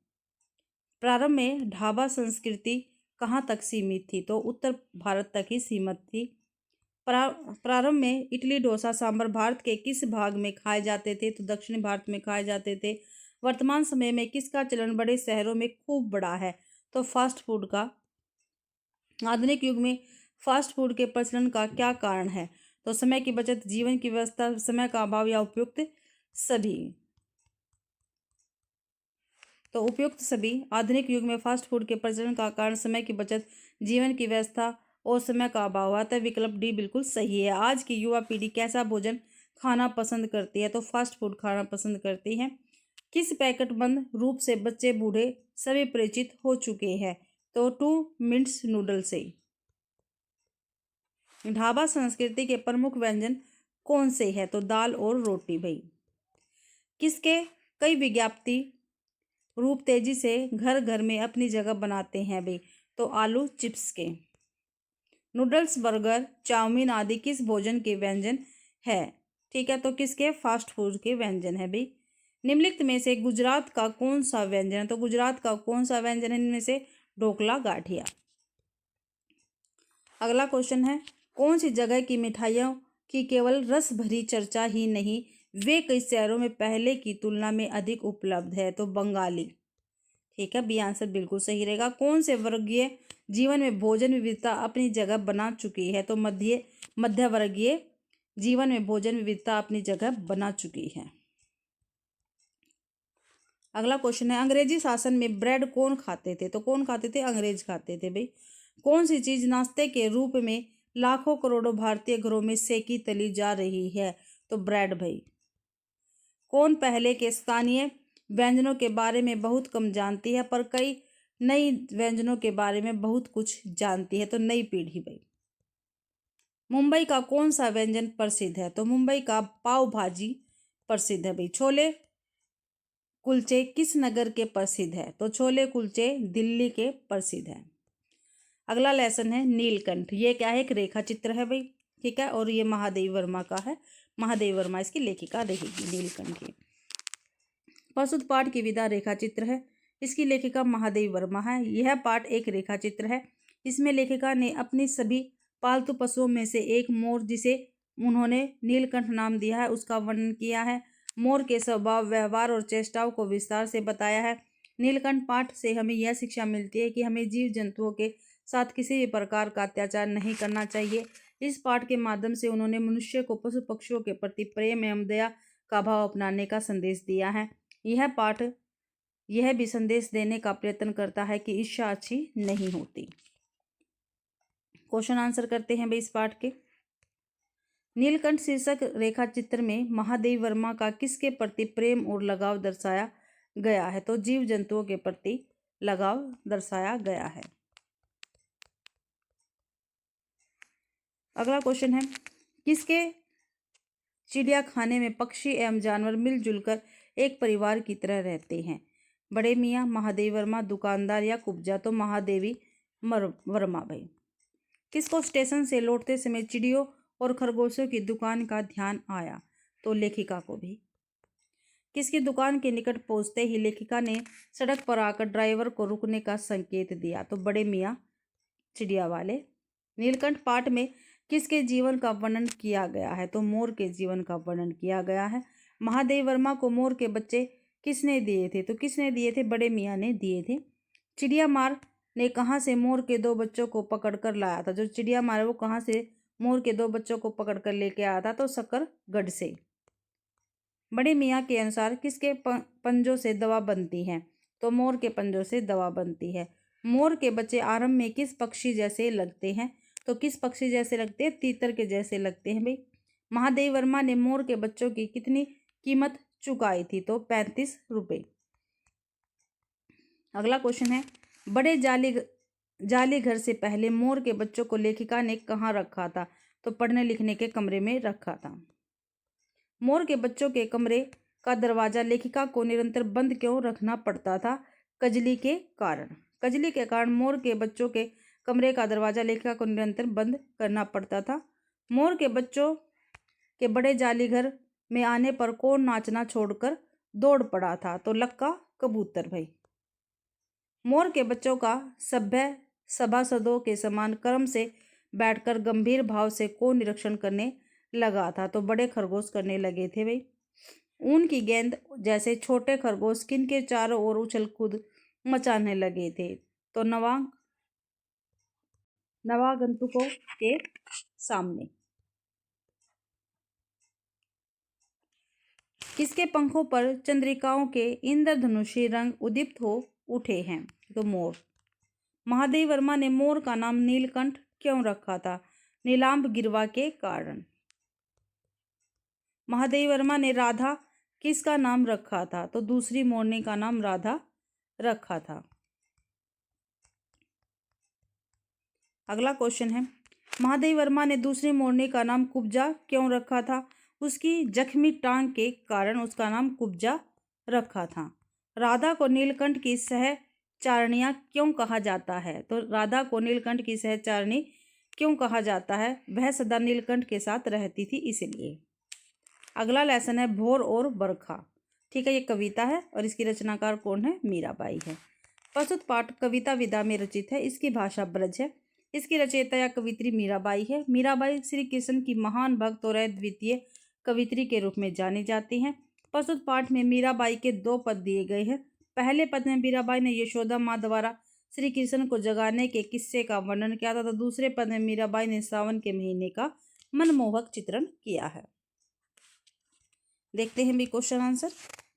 प्रारंभ में ढाबा संस्कृति कहाँ तक सीमित थी? तो उत्तर भारत तक ही सीमित थी। प्रारंभ में इडली, डोसा, सांभर भारत के किस भाग में खाए जाते थे? तो दक्षिणी भारत में खाए जाते थे। वर्तमान समय में किसका चलन बड़े शहरों में खूब बढ़ा है? तो फास्ट फूड का। आधुनिक युग में फास्ट फूड के प्रचलन का क्या कारण है? तो समय की बचत, जीवन की व्यवस्था, समय का अभाव या उपयुक्त सभी? तो उपयुक्त सभी। आधुनिक युग में फास्ट फूड के प्रचलन का कारण समय की बचत, जीवन की व्यवस्था और समय का अभाव आता है। विकल्प डी बिल्कुल सही है। आज की युवा पीढ़ी कैसा भोजन खाना पसंद करती है? तो फास्ट फूड खाना पसंद करती है। किस पैकेटबंद रूप से बच्चे बूढ़े सभी परिचित हो चुके हैं? तो 2 मिनट्स नूडल से। ढाबा संस्कृति के प्रमुख व्यंजन कौन से हैं? तो दाल और रोटी भाई। किसके कई विज्ञाप्ति रूप तेजी से घर घर में अपनी जगह बनाते हैं भाई? तो आलू चिप्स के। नूडल्स, बर्गर, चाउमीन आदि किस भोजन के व्यंजन है? ठीक है, तो किसके? फास्ट फूड के व्यंजन है भाई। निम्नलिखित में से गुजरात का कौन सा व्यंजन है? तो गुजरात का कौन सा व्यंजन है इनमें से? ढोकला, गाठिया। अगला क्वेश्चन है, कौन सी जगह की मिठाइयों की केवल रस भरी चर्चा ही नहीं, वे कई शहरों में पहले की तुलना में अधिक उपलब्ध है? तो बंगाली। ठीक है, बी आंसर बिल्कुल सही रहेगा। कौन से वर्गीय जीवन में भोजन विविधता अपनी जगह बना चुकी है? तो मध्य वर्गीय जीवन में भोजन विविधता अपनी जगह बना चुकी है। अगला क्वेश्चन है, अंग्रेजी शासन में ब्रेड कौन खाते थे? तो कौन खाते थे? अंग्रेज खाते थे भाई। कौन सी चीज नाश्ते के रूप में लाखों करोड़ों भारतीय घरों में सेकी तली जा रही है? तो ब्रेड भाई। कौन पहले के स्थानीय व्यंजनों के बारे में बहुत कम जानती है पर कई नई व्यंजनों के बारे में बहुत कुछ जानती है? तो नई पीढ़ी भाई। मुंबई का कौन सा व्यंजन प्रसिद्ध है? तो मुंबई का पाव भाजी प्रसिद्ध है भाई। छोले कुलचे किस नगर के प्रसिद्ध है? तो छोले कुलचे दिल्ली के प्रसिद्ध है। अगला लेसन है नीलकंठ। ये क्या है? एक रेखा चित्र है भाई। ठीक है, और ये महादेवी वर्मा का है। महादेवी वर्मा इसकी लेखिका रहेगी नीलकंठ की। प्रस्तुत पाठ की विधा रेखा चित्र है। इसकी लेखिका महादेवी वर्मा है। यह पाठ एक रेखा चित्र है। इसमें लेखिका ने अपनी सभी पालतू पशुओं में से एक मोर, जिसे उन्होंने नीलकंठ नाम दिया है, उसका वर्णन किया है। मोर के स्वभाव, व्यवहार और चेष्टाओं को विस्तार से बताया है। नीलकंठ पाठ से हमें यह शिक्षा मिलती है कि हमें जीव जंतुओं के साथ किसी भी प्रकार का अत्याचार नहीं करना चाहिए। इस पाठ के माध्यम से उन्होंने मनुष्य को पशु पक्षियों के प्रति प्रेम एवं दया का भाव अपनाने का संदेश दिया है। यह पाठ यह भी संदेश देने का प्रयत्न करता है कि ईर्ष्या अच्छी नहीं होती। क्वेश्चन आंसर करते हैं भाई इस पाठ के। नीलकंठ शीर्षक रेखा चित्र में महादेवी वर्मा का किसके प्रति प्रेम और लगाव दर्शाया गया है? तो जीव जंतुओं के प्रति लगाव दर्शाया गया है। अगला क्वेश्चन है, किसके चिड़ियाखाने में पक्षी एवं जानवर मिलजुल कर एक परिवार की तरह रहते हैं? बड़े मियाँ, महादेवी वर्मा, दुकानदार या कुब्जा? तो महादेवी वर्मा भाई। किसको स्टेशन से लौटते समय चिड़ियों और खरगोशों की दुकान का ध्यान आया? तो लेखिका को भी। किसकी दुकान के निकट पहुंचते ही लेखिका ने सड़क पर आकर ड्राइवर को रुकने का संकेत दिया? तो बड़े मियाँ चिड़िया वाले। नीलकंठ पाठ में किसके जीवन का वर्णन किया गया है? तो मोर के जीवन का वर्णन किया गया है। महादेवी वर्मा को मोर के बच्चे किसने दिए थे? तो किसने दिए थे? बड़े मियाँ ने दिए थे। चिड़िया मार ने कहाँ से मोर के 2 बच्चों को पकड़ कर लाया था? जो चिड़िया मार है वो कहाँ से मोर के 2 बच्चों को पकड़ कर लेके आया था? तो सकरगढ़ से। बड़े मियाँ के अनुसार किसके पंजों से दवा बनती है? तो मोर के पंजों से दवा बनती है। मोर के बच्चे आरंभ में किस पक्षी जैसे लगते हैं? तो किस पक्षी जैसे लगते हैं? तीतर के जैसे लगते हैं भाई। महादेवी वर्मा ने मोर के बच्चों की कितनी कीमत चुकाई थी? तो 35 रुपये। अगला क्वेश्चन है, बड़े जाली घर से पहले मोर के बच्चों को लेखिका ने कहाँ रखा था? तो पढ़ने लिखने के कमरे में रखा था। मोर के बच्चों के कमरे का दरवाजा लेखिका को निरंतर बंद क्यों रखना पड़ता था? कजली के कारण। कजली के कारण मोर के बच्चों के कमरे का दरवाजा लेखिका को निरंतर बंद करना पड़ता था। मोर के बच्चों के बड़े जाली घर में आने पर कौन नाचना छोड़कर दौड़ पड़ा था? तो लक्का कबूतर भाई। मोर के बच्चों का सभ्य सभासदों के समान क्रम से बैठकर गंभीर भाव से कौन निरीक्षण करने लगा था? तो बड़े खरगोश करने लगे थे भाई। ऊन की गेंद जैसे छोटे खरगोश किनके चारों ओर उछल कूद मचाने लगे थे? तो नवागंतुकों के सामने। किसके पंखों पर चंद्रिकाओं के इंद्रधनुषी रंग उद्दीप्त हो उठे हैं? तो मोर। महादेवी वर्मा ने मोर का नाम नीलकंठ क्यों रखा था? नीलांब गिरवा के कारण। महादेवी वर्मा ने राधा किसका नाम रखा था? तो दूसरी मोरनी का नाम राधा रखा था। अगला क्वेश्चन है, महादेवी वर्मा ने दूसरी मोरनी का नाम कुब्जा क्यों रखा था? उसकी जख्मी टांग के कारण उसका नाम कुब्जा रखा था। राधा को नीलकंठ की सहचारिणियां क्यों कहा जाता है? तो राधा को नीलकंठ की सहचारिणी क्यों कहा जाता है? वह सदा नीलकंठ के साथ रहती थी इसलिए। अगला लेसन है भोर और बरखा। ठीक है, ये कविता है और इसकी रचनाकार कौन है? मीराबाई है। प्रस्तुत पाठ कविता विधा में रचित है। इसकी भाषा ब्रज है। इसकी रचयिता या कवित्री मीराबाई है। मीराबाई श्री कृष्ण की महान भक्त और अद्वितीय कवित्री के रूप में जानी जाती हैं। प्रस्तुत पाठ में मीराबाई के 2 पद दिए गए हैं। पहले पद में मीराबाई ने यशोदा माँ द्वारा श्री कृष्ण को जगाने के किस्से का वर्णन किया था, तो दूसरे पद में मीराबाई ने सावन के महीने का मनमोहक चित्रण किया है। देखते हैं भी क्वेश्चन आंसर।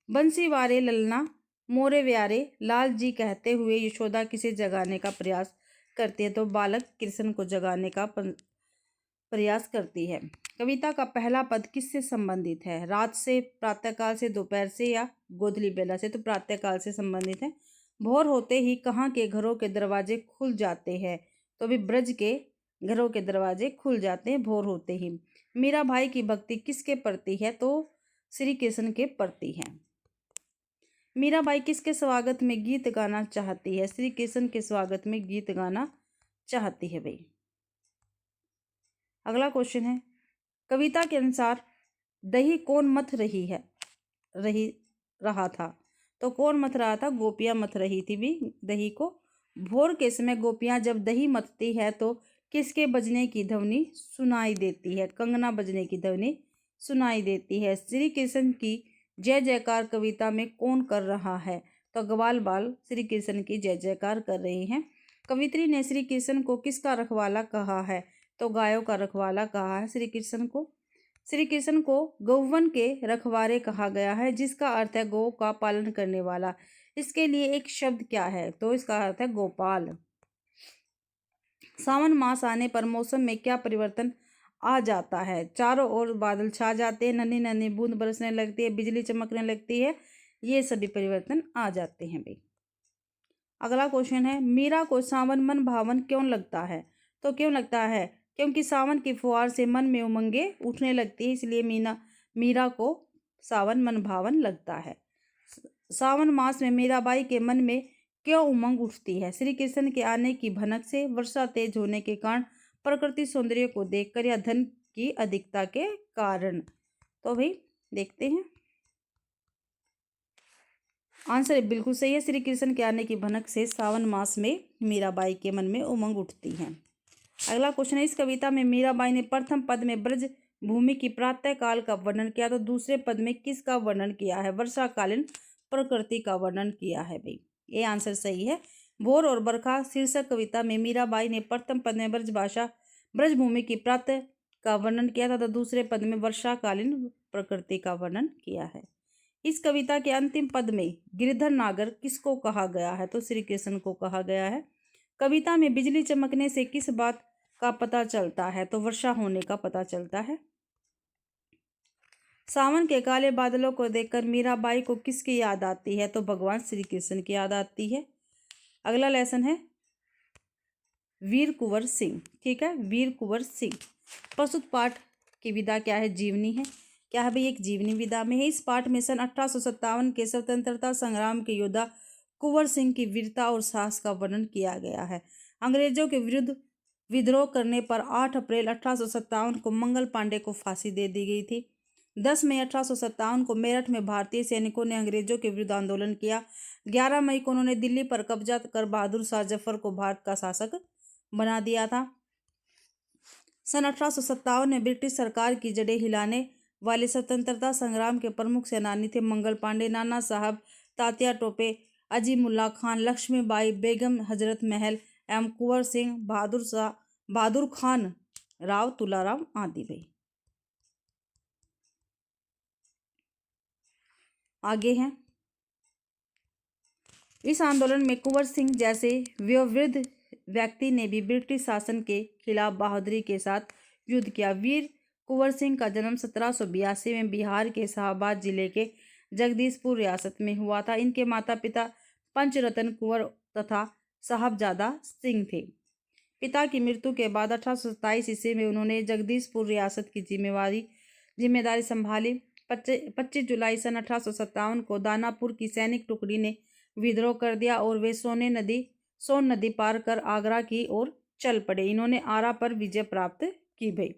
बंसी वारे ललना मोरे व्यारे लाल जी कहते हुए यशोदा किसे जगाने का प्रयास करती है? तो बालक कृष्ण को जगाने का प्रयास करती है। कविता का पहला पद किससे संबंधित है? रात से, प्रातःकाल से, दोपहर से या गोधली बेला से? तो प्रातःकाल से संबंधित है। भोर होते ही कहाँ के घरों के दरवाजे खुल जाते हैं? तो भी ब्रज के घरों के दरवाजे खुल जाते हैं भोर होते ही। मीरा भाई की भक्ति किसके प्रति है? तो श्री कृष्ण के प्रति है। मीराबाई किसके स्वागत में गीत गाना चाहती है? श्री कृष्ण के स्वागत में गीत गाना चाहती है भाई। अगला क्वेश्चन है, कविता के अनुसार दही कौन मथ रहा था? तो कौन मथ रहा था? गोपियां मथ रही थी भी दही को। भोर के समय गोपियां जब दही मथती है तो किसके बजने की ध्वनि सुनाई देती है? कंगना बजने की ध्वनि सुनाई देती है। श्री कृष्ण की जय जयकार कविता में कौन कर रहा है? तो ग्वाल बाल श्री कृष्ण की जय जयकार कर रहे हैं। कवित्री ने श्री कृष्ण को किसका रखवाला कहा है? तो गायों का रखवाला कहा है श्री कृष्ण को। श्री कृष्ण को गौवन के रखवारे कहा गया है, जिसका अर्थ है गौ का पालन करने वाला। इसके लिए एक शब्द क्या है? तो इसका अर्थ है गोपाल। सावन मास आने पर मौसम में क्या परिवर्तन आ जाता है? चारों ओर बादल छा जाते हैं, नन्ही नन्ही बूंद बरसने लगती है, बिजली चमकने लगती है। ये सभी परिवर्तन आ जाते हैं भाई। अगला क्वेश्चन है, मीरा को सावन मन भावन क्यों लगता है? तो क्यों लगता है? क्योंकि सावन की फुहार से मन में उमंगे उठने लगती है, इसलिए मीरा को सावन मन भावन लगता है। सावन मास में मीराबाई के मन में क्यों उमंग उठती है? श्री कृष्ण के आने की भनक से, वर्षा तेज होने के कारण, प्रकृति सौंदर्य को देखकर या धन की अधिकता के कारण? तो भाई देखते हैं, आंसर बिल्कुल सही है। श्री कृष्ण के आने की भनक से सावन मास में मीराबाई के मन में उमंग उठती है। अगला क्वेश्चन है, इस कविता में मीराबाई ने प्रथम पद में ब्रज भूमि की प्रातः काल का वर्णन किया, तो दूसरे पद में किसका वर्णन किया है? वर्षाकालीन प्रकृति का वर्णन किया है भाई। ये आंसर सही है। भोर और बरखा शीर्षक कविता में मीराबाई ने प्रथम पद में ब्रज भूमि की प्रातः का वर्णन किया था, तो दूसरे पद में वर्षाकालीन प्रकृति का वर्णन किया है। इस कविता के अंतिम पद में गिरधर नागर किसको कहा गया है? तो श्री कृष्ण को कहा गया है। कविता में बिजली चमकने से किस बात का पता चलता है? तो वर्षा होने का पता चलता है। सावन के काले बादलों को देखकर मीराबाई को किसकी याद आती है? तो भगवान श्री कृष्ण की याद आती है। अगला लेसन है वीर कुंवर सिंह। ठीक है, वीर कुंवर सिंह। प्रस्तुत पाठ की विधा क्या है? जीवनी है। क्या है भाई? एक जीवनी विधा में है। इस पाठ में सन 1857 के स्वतंत्रता संग्राम के योद्धा कुंवर सिंह की वीरता और साहस का वर्णन किया गया है। अंग्रेजों के विरुद्ध विद्रोह करने पर 8 अप्रैल 1857 को मंगल पांडे को फांसी दे दी गई थी। 10 मई 1857 को मेरठ में भारतीय सैनिकों ने अंग्रेजों के विरुद्ध आंदोलन किया। 11 मई को उन्होंने दिल्ली पर कब्जा कर बहादुर शाह जफर को भारत का शासक बना दिया था। सन 1857 में ब्रिटिश सरकार की जड़ें हिलाने वाले स्वतंत्रता संग्राम के प्रमुख सेनानी थे मंगल पांडे, नाना साहब, तात्या टोपे, अजीमुल्ला खान, लक्ष्मीबाई, बेगम हजरत महल एवं कुंवर सिंह, बहादुर खान, राव तुलाराम आदि भाई। आगे हैं, इस आंदोलन में कुंवर सिंह जैसे वयोवृद्ध व्यक्ति ने भी ब्रिटिश शासन के खिलाफ बहादुरी के साथ युद्ध किया। वीर कुंवर सिंह का जन्म 1782 में बिहार के शाहबाद जिले के जगदीशपुर रियासत में हुआ था। इनके माता पिता पंचरतन कुंवर तथा साहबजादा सिंह थे। पिता की मृत्यु के बाद 1827 ईस्वी में उन्होंने जगदीशपुर रियासत की जिम्मेदारी संभाली। 25 जुलाई सन 1857 को दानापुर की सैनिक टुकड़ी ने विद्रोह कर दिया और वे सोन नदी पार कर आगरा की ओर चल पड़े। इन्होंने आरा पर विजय प्राप्त की भई।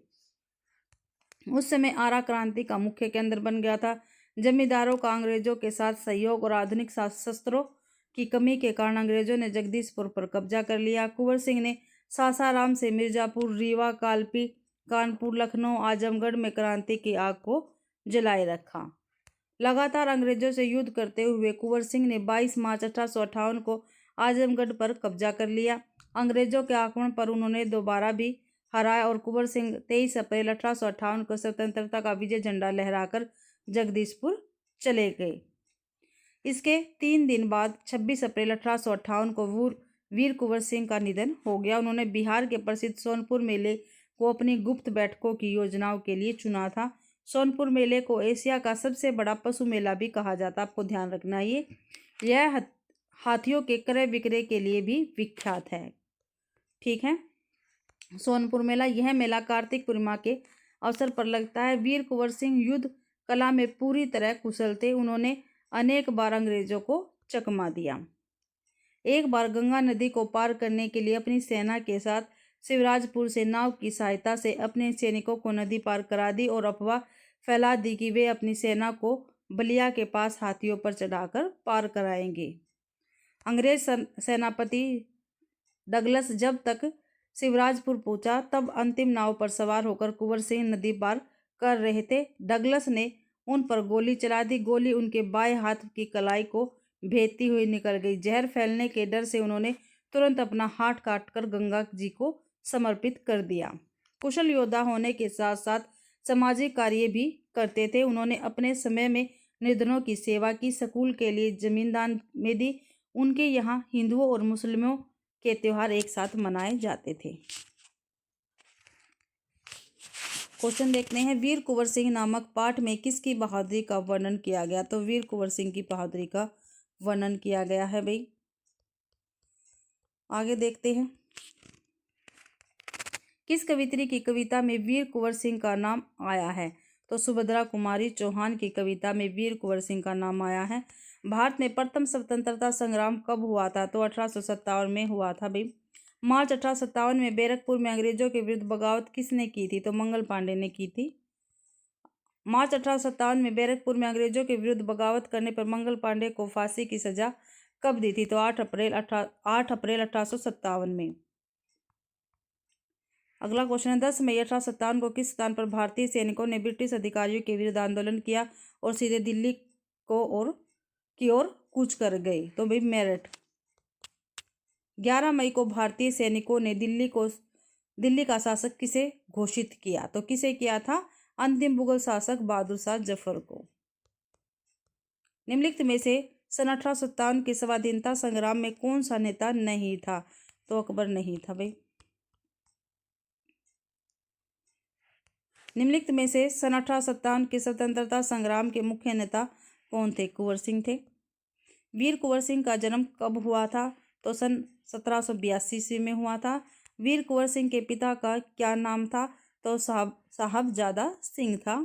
उस समय आरा क्रांति का मुख्य केंद्र बन गया था। जमींदारों का अंग्रेजों के साथ सहयोग और आधुनिक शस्त्रों की कमी के कारण अंग्रेजों ने जगदीशपुर पर कब्जा कर लिया। कुंवर सिंह ने सासाराम से मिर्जापुर, रीवा, कालपी, कानपुर, लखनऊ, आजमगढ़ में क्रांति की आग को जलाए रखा। लगातार अंग्रेजों से युद्ध करते हुए कुंवर सिंह ने 22 मार्च 1858 को आजमगढ़ पर कब्जा कर लिया। अंग्रेजों के आक्रमण पर उन्होंने दोबारा भी हराया और कुंवर सिंह 23 अप्रैल 1858 को स्वतंत्रता का विजय झंडा लहराकर जगदीशपुर चले गए। इसके 3 दिन बाद 26 अप्रैल 1858 को वीर कुंवर सिंह का निधन हो गया। उन्होंने बिहार के प्रसिद्ध सोनपुर मेले को अपनी गुप्त बैठकों की योजनाओं के लिए चुना था। सोनपुर मेले को एशिया का सबसे बड़ा पशु मेला भी कहा जाता है। आपको ध्यान रखना यह हाथियों के क्रय विक्रय के लिए भी विख्यात है। ठीक है, सोनपुर मेला, यह मेला कार्तिक पूर्णिमा के अवसर पर लगता है। वीर कुंवर सिंह युद्ध कला में पूरी तरह कुशल थे। उन्होंने अनेक बार अंग्रेजों को चकमा दिया। एक बार गंगा नदी को पार करने के लिए अपनी सेना के साथ शिवराजपुर से नाव की सहायता से अपने सैनिकों को नदी पार करा दी और अफवाह फैला दी कि वे अपनी सेना को बलिया के पास हाथियों पर चढ़ाकर पार कराएंगे। अंग्रेज सेनापति डगलस जब तक शिवराजपुर पहुंचा तब अंतिम नाव पर सवार होकर कुंवर सिंह नदी पार कर रहे थे। डगलस ने उन पर गोली चला दी। गोली उनके बाएं हाथ की कलाई को भेदती हुई निकल गई। जहर फैलने के डर से उन्होंने तुरंत अपना हाथ काटकर गंगा जी को समर्पित कर दिया। कुशल योद्धा होने के साथ साथ सामाजिक कार्य भी करते थे। उन्होंने अपने समय में निर्धनों की सेवा की, स्कूल के लिए जमीन दान में दी। उनके यहाँ हिंदुओं और मुस्लिमों के त्योहार एक साथ मनाए जाते थे। क्वेश्चन देखते हैं, वीर कुंवर सिंह नामक पाठ में किसकी बहादुरी का वर्णन किया गया? तो वीर कुंवर सिंह की बहादुरी का वर्णन किया गया है भाई। आगे देखते हैं, किस कवित्री की कविता में वीर कुंवर सिंह का नाम आया है? तो सुभद्रा कुमारी चौहान की कविता में वीर कुंवर सिंह का नाम आया है। भारत में प्रथम स्वतंत्रता संग्राम कब हुआ था? तो 1857 में हुआ था भाई। मार्च 1857 में बैरकपुर में अंग्रेजों के विरुद्ध बगावत किसने की थी? तो मंगल पांडे ने की थी। मार्च 1857 में बैरकपुर में अंग्रेजों के विरुद्ध बगावत करने पर मंगल पांडे को फांसी की सजा कब दी थी? तो 8 अप्रैल 1857 में। अगला क्वेश्चन है, 10 मई 1857 को किस स्थान पर भारतीय सैनिकों ने ब्रिटिश अधिकारियों के विरुद्ध आंदोलन किया और सीधे दिल्ली की ओर कूच कर गए? तो भाई मेरठ। 11 मई को भारतीय सैनिकों ने दिल्ली का शासक किसे घोषित किया? तो किसे किया था? अंतिम मुगल शासक बहादुर शाह जफर को। निम्नलिखित में से सन 1857 के स्वाधीनता संग्राम में कौन सा नेता नहीं था? तो अकबर नहीं था भाई। निम्नलिखित में से सन 1857 के स्वतंत्रता संग्राम के मुख्य नेता कौन थे? कुंवर सिंह थे। वीर कुंवर सिंह का जन्म कब हुआ था? तो सन 1782 ईस्वी में हुआ था। वीर कुंवर सिंह के पिता का क्या नाम था? तो साहबजादा सिंह था।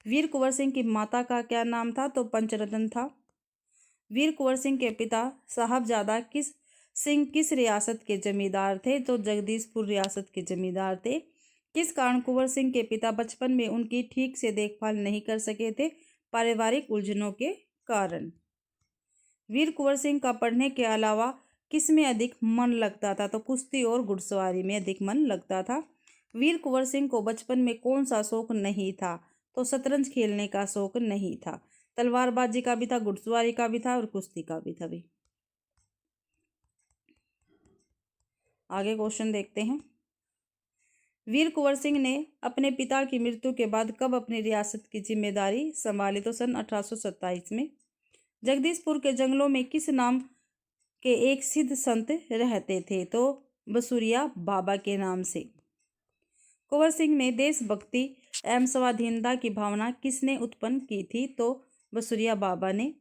वीर कुंवर सिंह की माता का क्या नाम था? तो पंचरतन था। वीर कुंवर सिंह के पिता साहबजादा सिंह किस रियासत के जमींदार थे? तो जगदीशपुर रियासत के जमींदार थे। किस कारण कुंवर सिंह के पिता बचपन में उनकी ठीक से देखभाल नहीं कर सके थे? पारिवारिक उलझनों के कारण। वीर कुंवर सिंह का पढ़ने के अलावा किस में अधिक मन लगता था? तो कुश्ती और घुड़सवारी में अधिक मन लगता था। वीर कुंवर सिंह को बचपन में कौन सा शौक नहीं था? तो शतरंज खेलने का शौक नहीं था। तलवारबाजी का भी था, घुड़सवारी का भी था और कुश्ती का भी था भी। आगे क्वेश्चन देखते हैं, वीर कुंवर सिंह ने अपने पिता की मृत्यु के बाद कब अपनी रियासत की जिम्मेदारी संभाली? तो सन 1827 में। जगदीशपुर के जंगलों में किस नाम के एक सिद्ध संत रहते थे? तो बसुरिया बाबा के नाम से। कुंवर सिंह ने देशभक्ति एवं स्वाधीनता की भावना किसने उत्पन्न की थी? तो बसुरिया बाबा ने।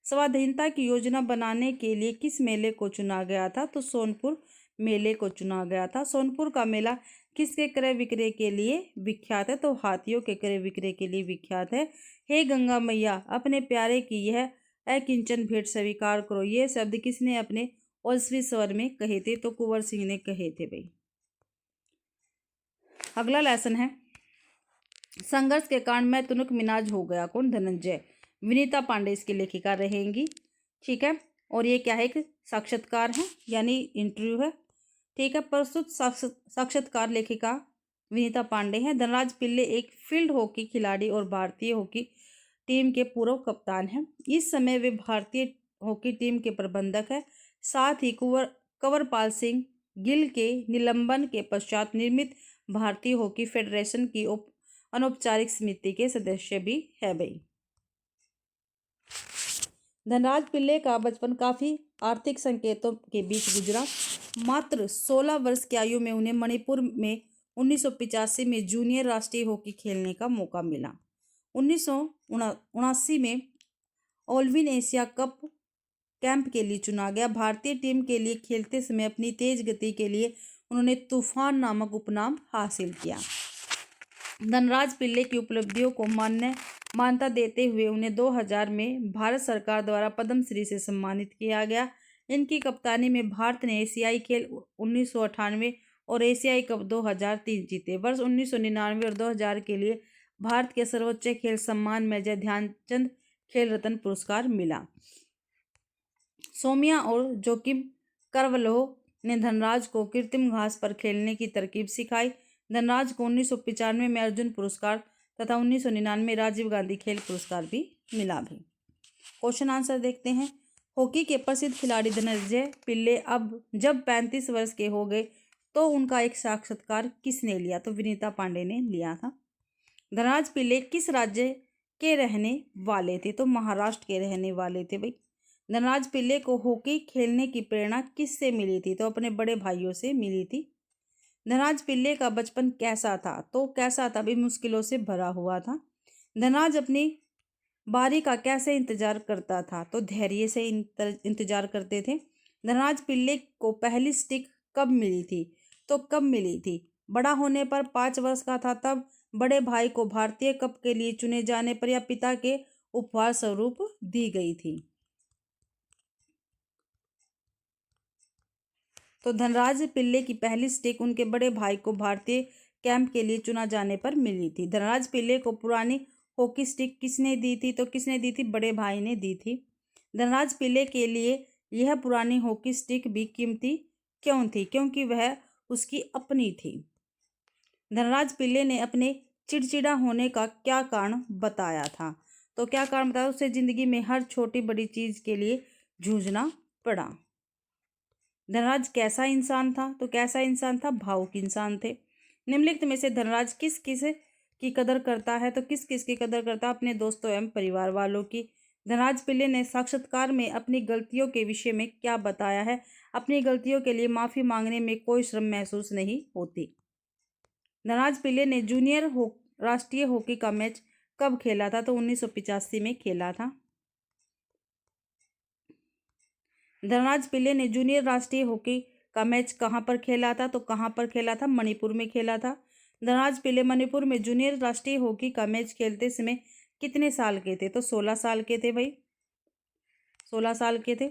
स्वाधीनता की योजना बनाने के लिए किस मेले को चुना गया था? तो सोनपुर मेले को चुना गया था। सोनपुर का मेला किसके क्रय विक्रय के लिए विख्यात है? तो हाथियों के क्रय विक्रय के लिए विख्यात है। हे गंगा मैया अपने प्यारे की यह अकिंचन भेंट स्वीकार करो, ये शब्द किसने अपने ओजस्वी स्वर में कहे थे? तो कुंवर सिंह ने कहे थे भाई। अगला लेसन है, संघर्ष के कारण मैं तुनक मिनाज हो गया। कौन? धनंजय। विनीता पांडे इसकी लेखिका रहेंगी। ठीक है, और ये क्या है? एक साक्षात्कार है यानी इंटरव्यू है। ठीक है, प्रस्तुत साक्षात्कार लेखिका विनीता पांडे हैं। धनराज पिल्ले एक फील्ड हॉकी खिलाड़ी और भारतीय हॉकी टीम के पूर्व कप्तान हैं। इस समय वे भारतीय हॉकी टीम के प्रबंधक हैं। साथ ही कंवरपाल सिंह गिल के निलंबन के पश्चात निर्मित भारतीय हॉकी फेडरेशन की अनौपचारिक समिति के सदस्य भी है भाई। धनराज पिल्ले का बचपन काफी आर्थिक संकेतों के बीच गुजरा। मात्र 16 वर्ष की आयु में उन्हें मणिपुर में 1985 में जूनियर राष्ट्रीय हॉकी खेलने का मौका मिला। 1979 में ओलविन एशिया कप कैंप के लिए चुना गया। भारतीय टीम के लिए खेलते समय अपनी तेज गति के लिए उन्होंने तूफान नामक उपनाम हासिल किया। धनराज पिल्ले की उपलब्धियों को मान्यता देते हुए उन्हें 2000 में भारत सरकार द्वारा पद्मश्री से सम्मानित किया गया। इनकी कप्तानी में भारत ने एशियाई खेल 1998 और एशियाई कप 2003 जीते। वर्ष 1999 और 2000 के लिए भारत के सर्वोच्च खेल सम्मान मेजर ध्यानचंद खेल रत्न पुरस्कार मिला। सोमिया और जोकिम करवलोह ने धनराज को कृत्रिम घास पर खेलने की तरकीब सिखाई। धनराज को 1995 में अर्जुन पुरस्कार तथा 1999 राजीव गांधी खेल पुरस्कार भी मिला भी। क्वेश्चन आंसर देखते हैं। हॉकी के प्रसिद्ध खिलाड़ी धनंजय पिल्ले अब जब 35 वर्ष के हो गए तो उनका एक साक्षात्कार किसने लिया? तो विनीता पांडे ने लिया था। धनराज पिल्ले किस राज्य के रहने वाले थे? तो महाराष्ट्र के रहने वाले थे भाई। धनराज पिल्ले को हॉकी खेलने की प्रेरणा किससे मिली थी? तो अपने बड़े भाइयों से मिली थी। धनराज पिल्ले का बचपन कैसा था? तो कैसा था भी? मुश्किलों से भरा हुआ था। धनराज अपनी बारी का कैसे इंतजार करता था? तो धैर्य से इंतजार करते थे। धनराज पिल्ले को पहली स्टिक कब मिली थी? तो कब मिली थी? बड़ा होने पर 5 वर्ष का था तब, बड़े भाई को भारतीय कप के लिए चुने जाने पर, या पिता के उपहार स्वरूप दी गई थी? तो धनराज पिल्ले की पहली स्टिक उनके बड़े भाई को भारतीय कैंप के लिए चुना जाने पर मिली थी। धनराज पिल्ले को पुरानी हॉकी स्टिक किसने दी थी? तो किसने दी थी? बड़े भाई ने दी थी। धनराज पिल्ले के लिए यह पुरानी हॉकी स्टिक भी कीमती क्यों थी? क्योंकि वह उसकी अपनी थी। धनराज पिल्ले ने अपने चिड़चिड़ा होने का क्या कारण बताया था? तो क्या कारण बताया? उसे जिंदगी में हर छोटी बड़ी चीज के लिए जूझना पड़ा। धनराज कैसा इंसान था? तो कैसा इंसान था? भावुक इंसान थे। निम्नलिखित में से धनराज किस किस की कदर करता है? तो किस किस की कदर करता है? अपने दोस्तों एवं परिवार वालों की। धनराज पिल्ले ने साक्षात्कार में अपनी गलतियों के विषय में क्या बताया है? अपनी गलतियों के लिए माफी मांगने में कोई शर्म महसूस नहीं होती। धनराज पिल्ले ने जूनियर राष्ट्रीय हॉकी का मैच कब खेला था? तो 1985 में खेला था। धनराज पिल्ले ने जूनियर राष्ट्रीय हॉकी का मैच कहाँ पर खेला था? तो कहाँ पर खेला था? मणिपुर में खेला था। धनराज पिल्ले मणिपुर में जूनियर राष्ट्रीय हॉकी का मैच खेलते समय कितने साल के थे? तो 16 साल के थे भाई, 16 साल के थे।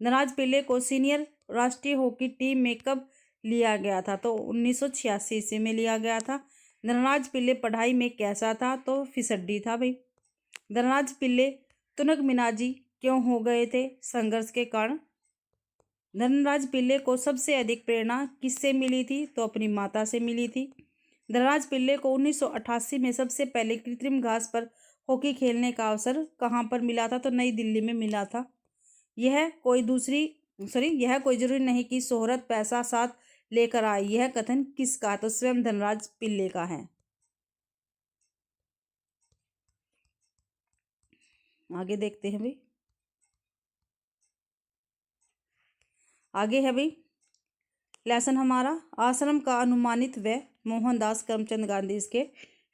धनराज पिल्ले को सीनियर राष्ट्रीय हॉकी टीम में कब लिया गया था? तो 1986 ईस्वी में लिया गया था। धनराज पिल्ले पढ़ाई में कैसा था? तो फिसड्डी था भाई। धनराज पिल्ले तुनक मिनाजी क्यों हो गए थे? संघर्ष के कारण। धनराज पिल्ले को सबसे अधिक प्रेरणा किससे मिली थी? तो अपनी माता से मिली थी। धनराज पिल्ले को 1988 में सबसे पहले कृत्रिम घास पर हॉकी खेलने का अवसर कहाँ पर मिला था? तो नई दिल्ली में मिला था। यह कोई जरूरी नहीं कि शोहरत पैसा साथ लेकर आए। यह कथन किसका? तो स्वयं धनराज पिल्ले का है। आगे देखते हैं भाई। आगे है भाई लेसन हमारा आश्रम का अनुमानित व्यय। मोहनदास करमचंद गांधी इसके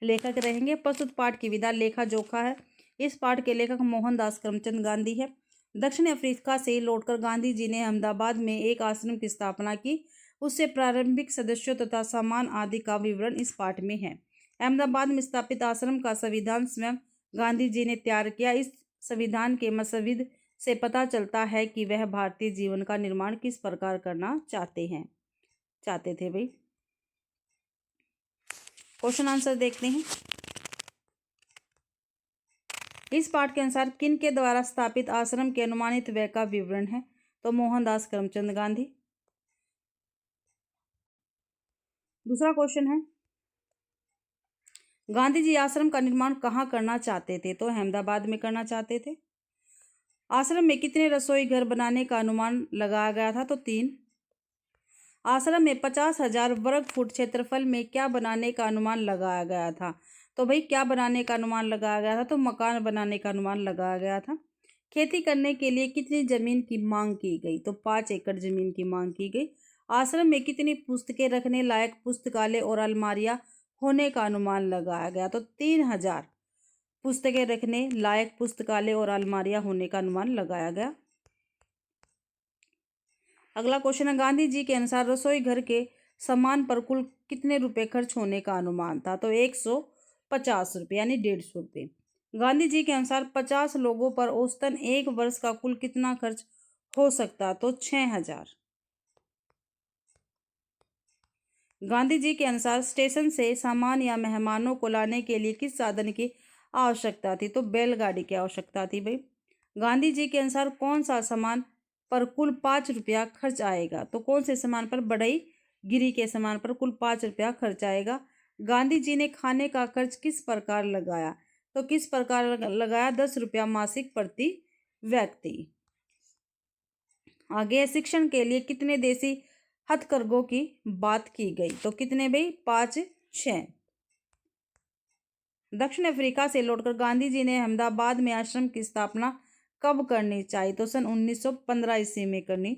लेखक रहेंगे। प्रस्तुत पाठ की विधा लेखा जोखा है। इस पाठ के लेखक मोहनदास करमचंद गांधी है। दक्षिण अफ्रीका से लौटकर गांधी जी ने अहमदाबाद में एक आश्रम की स्थापना की। उससे प्रारंभिक सदस्यों तथा सामान आदि का विवरण इस पाठ में है। अहमदाबाद में स्थापित आश्रम का संविधान स्वयं गांधी जी ने तैयार किया। इस संविधान के मसविद से पता चलता है कि वह भारतीय जीवन का निर्माण किस प्रकार करना चाहते थे भाई। क्वेश्चन आंसर देखते हैं। इस पाठ के अनुसार किन के द्वारा स्थापित आश्रम के अनुमानित व्यय का विवरण है? तो मोहनदास करमचंद गांधी। दूसरा क्वेश्चन है, गांधी जी आश्रम का निर्माण कहाँ करना चाहते थे? तो अहमदाबाद में करना चाहते थे। आश्रम में कितने रसोई घर बनाने का अनुमान लगाया गया था? तो 3। आश्रम में 50,000 वर्ग फुट क्षेत्रफल में क्या बनाने का अनुमान लगाया गया था? तो भाई क्या बनाने का अनुमान लगाया गया था? तो मकान बनाने का अनुमान लगाया गया था। खेती करने के लिए कितनी जमीन की मांग की गई? तो 5 एकड़ जमीन की मांग की गई। आश्रम में कितनी पुस्तकें रखने लायक पुस्तकालय और अलमारियां होने का अनुमान लगाया गया? तो 3,000 पुस्तकें रखने लायक पुस्तकालय और अलमारियां होने का अनुमान लगाया गया। अगला क्वेश्चन है, गांधी जी के अनुसार रसोई घर के सामान पर कुल कितने रुपए खर्च होने का अनुमान था? तो 150 रुपये यानी 150 रुपये। गांधी जी के अनुसार 50 लोगों पर औसतन 1 वर्ष का कुल कितना खर्च हो सकता? तो 6,000। गांधी जी के अनुसार स्टेशन से सामान या मेहमानों को लाने के लिए किस साधन की आवश्यकता थी? तो बैलगाड़ी की आवश्यकता थी भाई। गांधी जी के अनुसार कौन सा सामान पर कुल 5 रुपया खर्च आएगा? तो कौन से सामान पर? बढ़ई गिरी के सामान पर कुल 5 रुपया खर्च आएगा। गांधी जी ने खाने का खर्च किस प्रकार लगाया? तो किस प्रकार लगाया? 10 रुपया मासिक प्रति व्यक्ति। आगे शिक्षण के लिए कितने देसी हथकरघों की बात की गई? तो कितने भाई? 5, 6। दक्षिण अफ्रीका से लौटकर गांधी जी ने अहमदाबाद में आश्रम की स्थापना कब करनी चाहिए? तो सन 1915 ईस्वी में करनी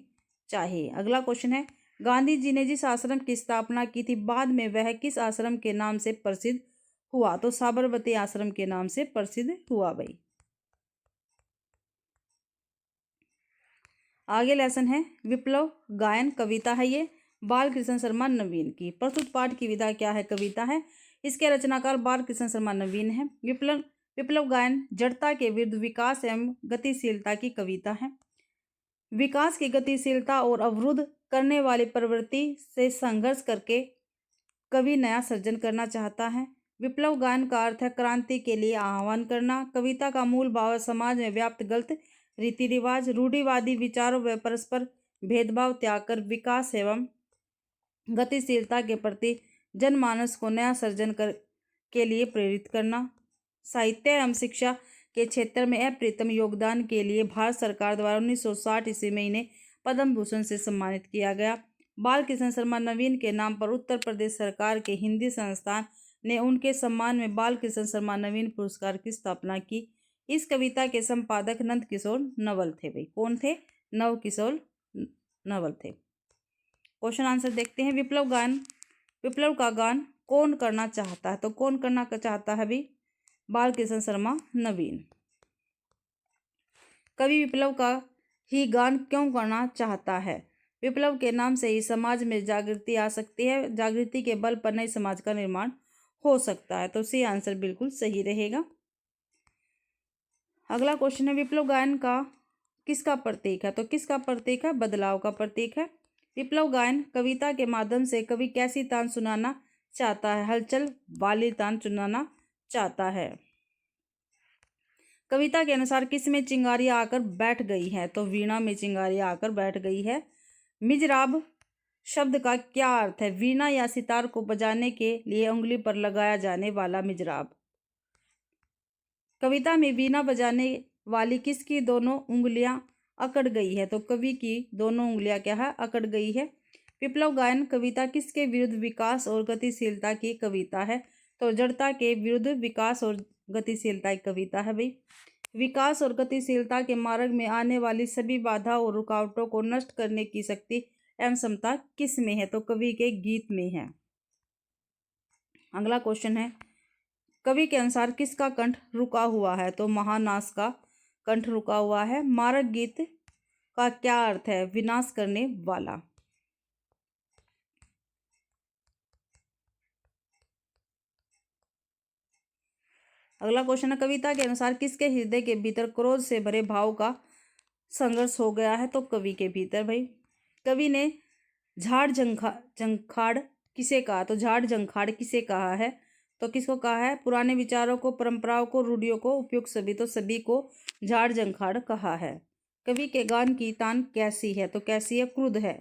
चाहिए। अगला क्वेश्चन है, गांधी जी ने जिस आश्रम की स्थापना की थी बाद में वह किस आश्रम के नाम से प्रसिद्ध हुआ? तो साबरमती आश्रम के नाम से प्रसिद्ध हुआ भाई। आगे लेसन है, विप्लव गायन कविता है ये बाल कृष्ण शर्मा नवीन की। प्रस्तुत पाठ की विधा क्या है? कविता है। इसके रचनाकार बाल कृष्ण शर्मा नवीन है। विप्लव गायन जड़ता के विरुद्ध विकास एवं गतिशीलता की कविता है। विकास की गतिशीलता और अवरुद्ध करने वाली प्रवृत्ति से संघर्ष करके कवि नया सृजन करना चाहता है। विप्लव गायन का अर्थ है क्रांति के लिए आह्वान करना। कविता का मूल भाव समाज में व्याप्त गलत रीति रिवाज, रूढ़िवादी विचारों व परस्पर भेदभाव त्याग कर विकास एवं गतिशीलता के प्रति जनमानस को नया सृजन के लिए प्रेरित करना। साहित्य एवं शिक्षा के क्षेत्र में अप्रतिम योगदान के लिए भारत सरकार द्वारा 1960 ईस्वी में इन्हें पद्म भूषण से सम्मानित किया गया। बाल कृष्ण शर्मा नवीन के नाम पर उत्तर प्रदेश सरकार के हिंदी संस्थान ने उनके सम्मान में बाल कृष्ण शर्मा नवीन पुरस्कार की स्थापना की। इस कविता के संपादक नंद किशोर नवल थे भाई। कौन थे? नव किशोर नवल थे। क्वेश्चन आंसर देखते हैं। विप्लव का गान कौन करना चाहता है? तो कौन करना चाहता है भाई? बाल कृष्ण शर्मा नवीन। कवि विप्लव का ही गान क्यों करना चाहता है? विप्लव के नाम से ही समाज में जागृति आ सकती है। जागृति के बल पर नए समाज का निर्माण हो सकता है। तो सी आंसर बिल्कुल सही रहेगा। अगला क्वेश्चन है, विप्लव गायन का किसका प्रतीक है? तो किसका प्रतीक है? बदलाव का प्रतीक है। विप्लव गायन कविता के माध्यम से कवि कैसी तान सुनाना चाहता है? हलचल वाली तान सुनाना चाहता है। कविता के अनुसार किस में चिंगारियां आकर बैठ गई है? तो वीणा में चिंगारियां आकर बैठ गई है। मिजराब शब्द का क्या अर्थ है? वीणा या सितार को बजाने के लिए उंगली पर लगाया जाने वाला मिजराब। कविता में वीणा बजाने वाली किसकी दोनों उंगलियां अकड़ गई है? तो कवि की दोनों उंगलियां क्या है? अकड़ गई है। विप्लव गायन कविता किसके विरुद्ध विकास और गतिशीलता की कविता है? तो जड़ता के विरुद्ध विकास और गतिशीलता की कविता है भाई। विकास और गतिशीलता के मार्ग में आने वाली सभी बाधा और रुकावटों को नष्ट करने की शक्ति एवं क्षमता किस में है? तो कवि के गीत में है। अगला क्वेश्चन है, कवि के अनुसार किसका कंठ रुका हुआ है? तो महानास का कंठ रुका हुआ है। मारक गीत का क्या अर्थ है? विनाश करने वाला। अगला क्वेश्चन है, कविता के अनुसार किसके हृदय के भीतर क्रोध से भरे भाव का संघर्ष हो गया है? तो कवि के भीतर भाई। कवि ने झाड़ जंखाड़ किसे कहा? तो झाड़ जंखाड़ किसे कहा है? तो किसको कहा है? पुराने विचारों को, परंपराओं को, रूढ़ियों को, उपयुक्त सभी, तो सभी को झाड़ जंखाड़ कहा है। कवि के गान की तान कैसी है? तो कैसी है? क्रुद्ध है।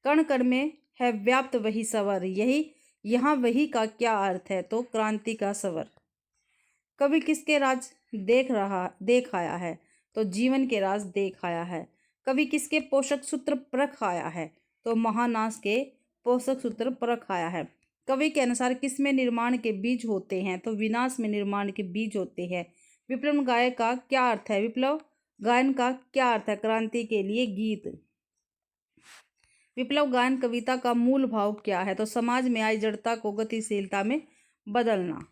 कण कण में है व्याप्त वही सवर, यही यहाँ वही का क्या अर्थ है? तो क्रांति का सवर। कवि किसके राज देख आया है? तो जीवन के राज देख आया है। कवि किसके पोषक सूत्र परख आया है? तो महानास के पोषक सूत्र परख आया है। कवि के अनुसार किसमें निर्माण के बीज होते हैं? तो विनाश में निर्माण के बीज होते हैं। विप्लव गायन का क्या अर्थ है? विप्लव गायन का क्या अर्थ है? क्रांति के लिए गीत। विप्लव गायन कविता का मूल भाव क्या है? तो समाज में आई जड़ता को गतिशीलता में बदलना।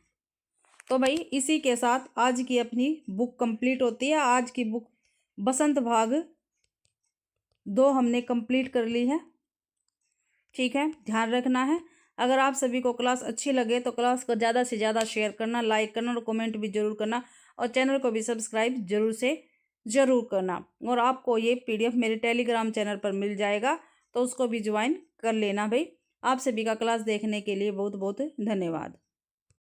तो भाई इसी के साथ आज की अपनी बुक कंप्लीट होती है। आज की बुक बसंत भाग 2 हमने कंप्लीट कर ली है। ठीक है, ध्यान रखना है। अगर आप सभी को क्लास अच्छी लगे तो क्लास को ज़्यादा से ज़्यादा शेयर करना, लाइक करना और कमेंट भी जरूर करना, और चैनल को भी सब्सक्राइब जरूर से ज़रूर करना। और आपको ये PDF मेरे टेलीग्राम चैनल पर मिल जाएगा, तो उसको भी ज्वाइन कर लेना भाई। आप सभी का क्लास देखने के लिए बहुत बहुत धन्यवाद।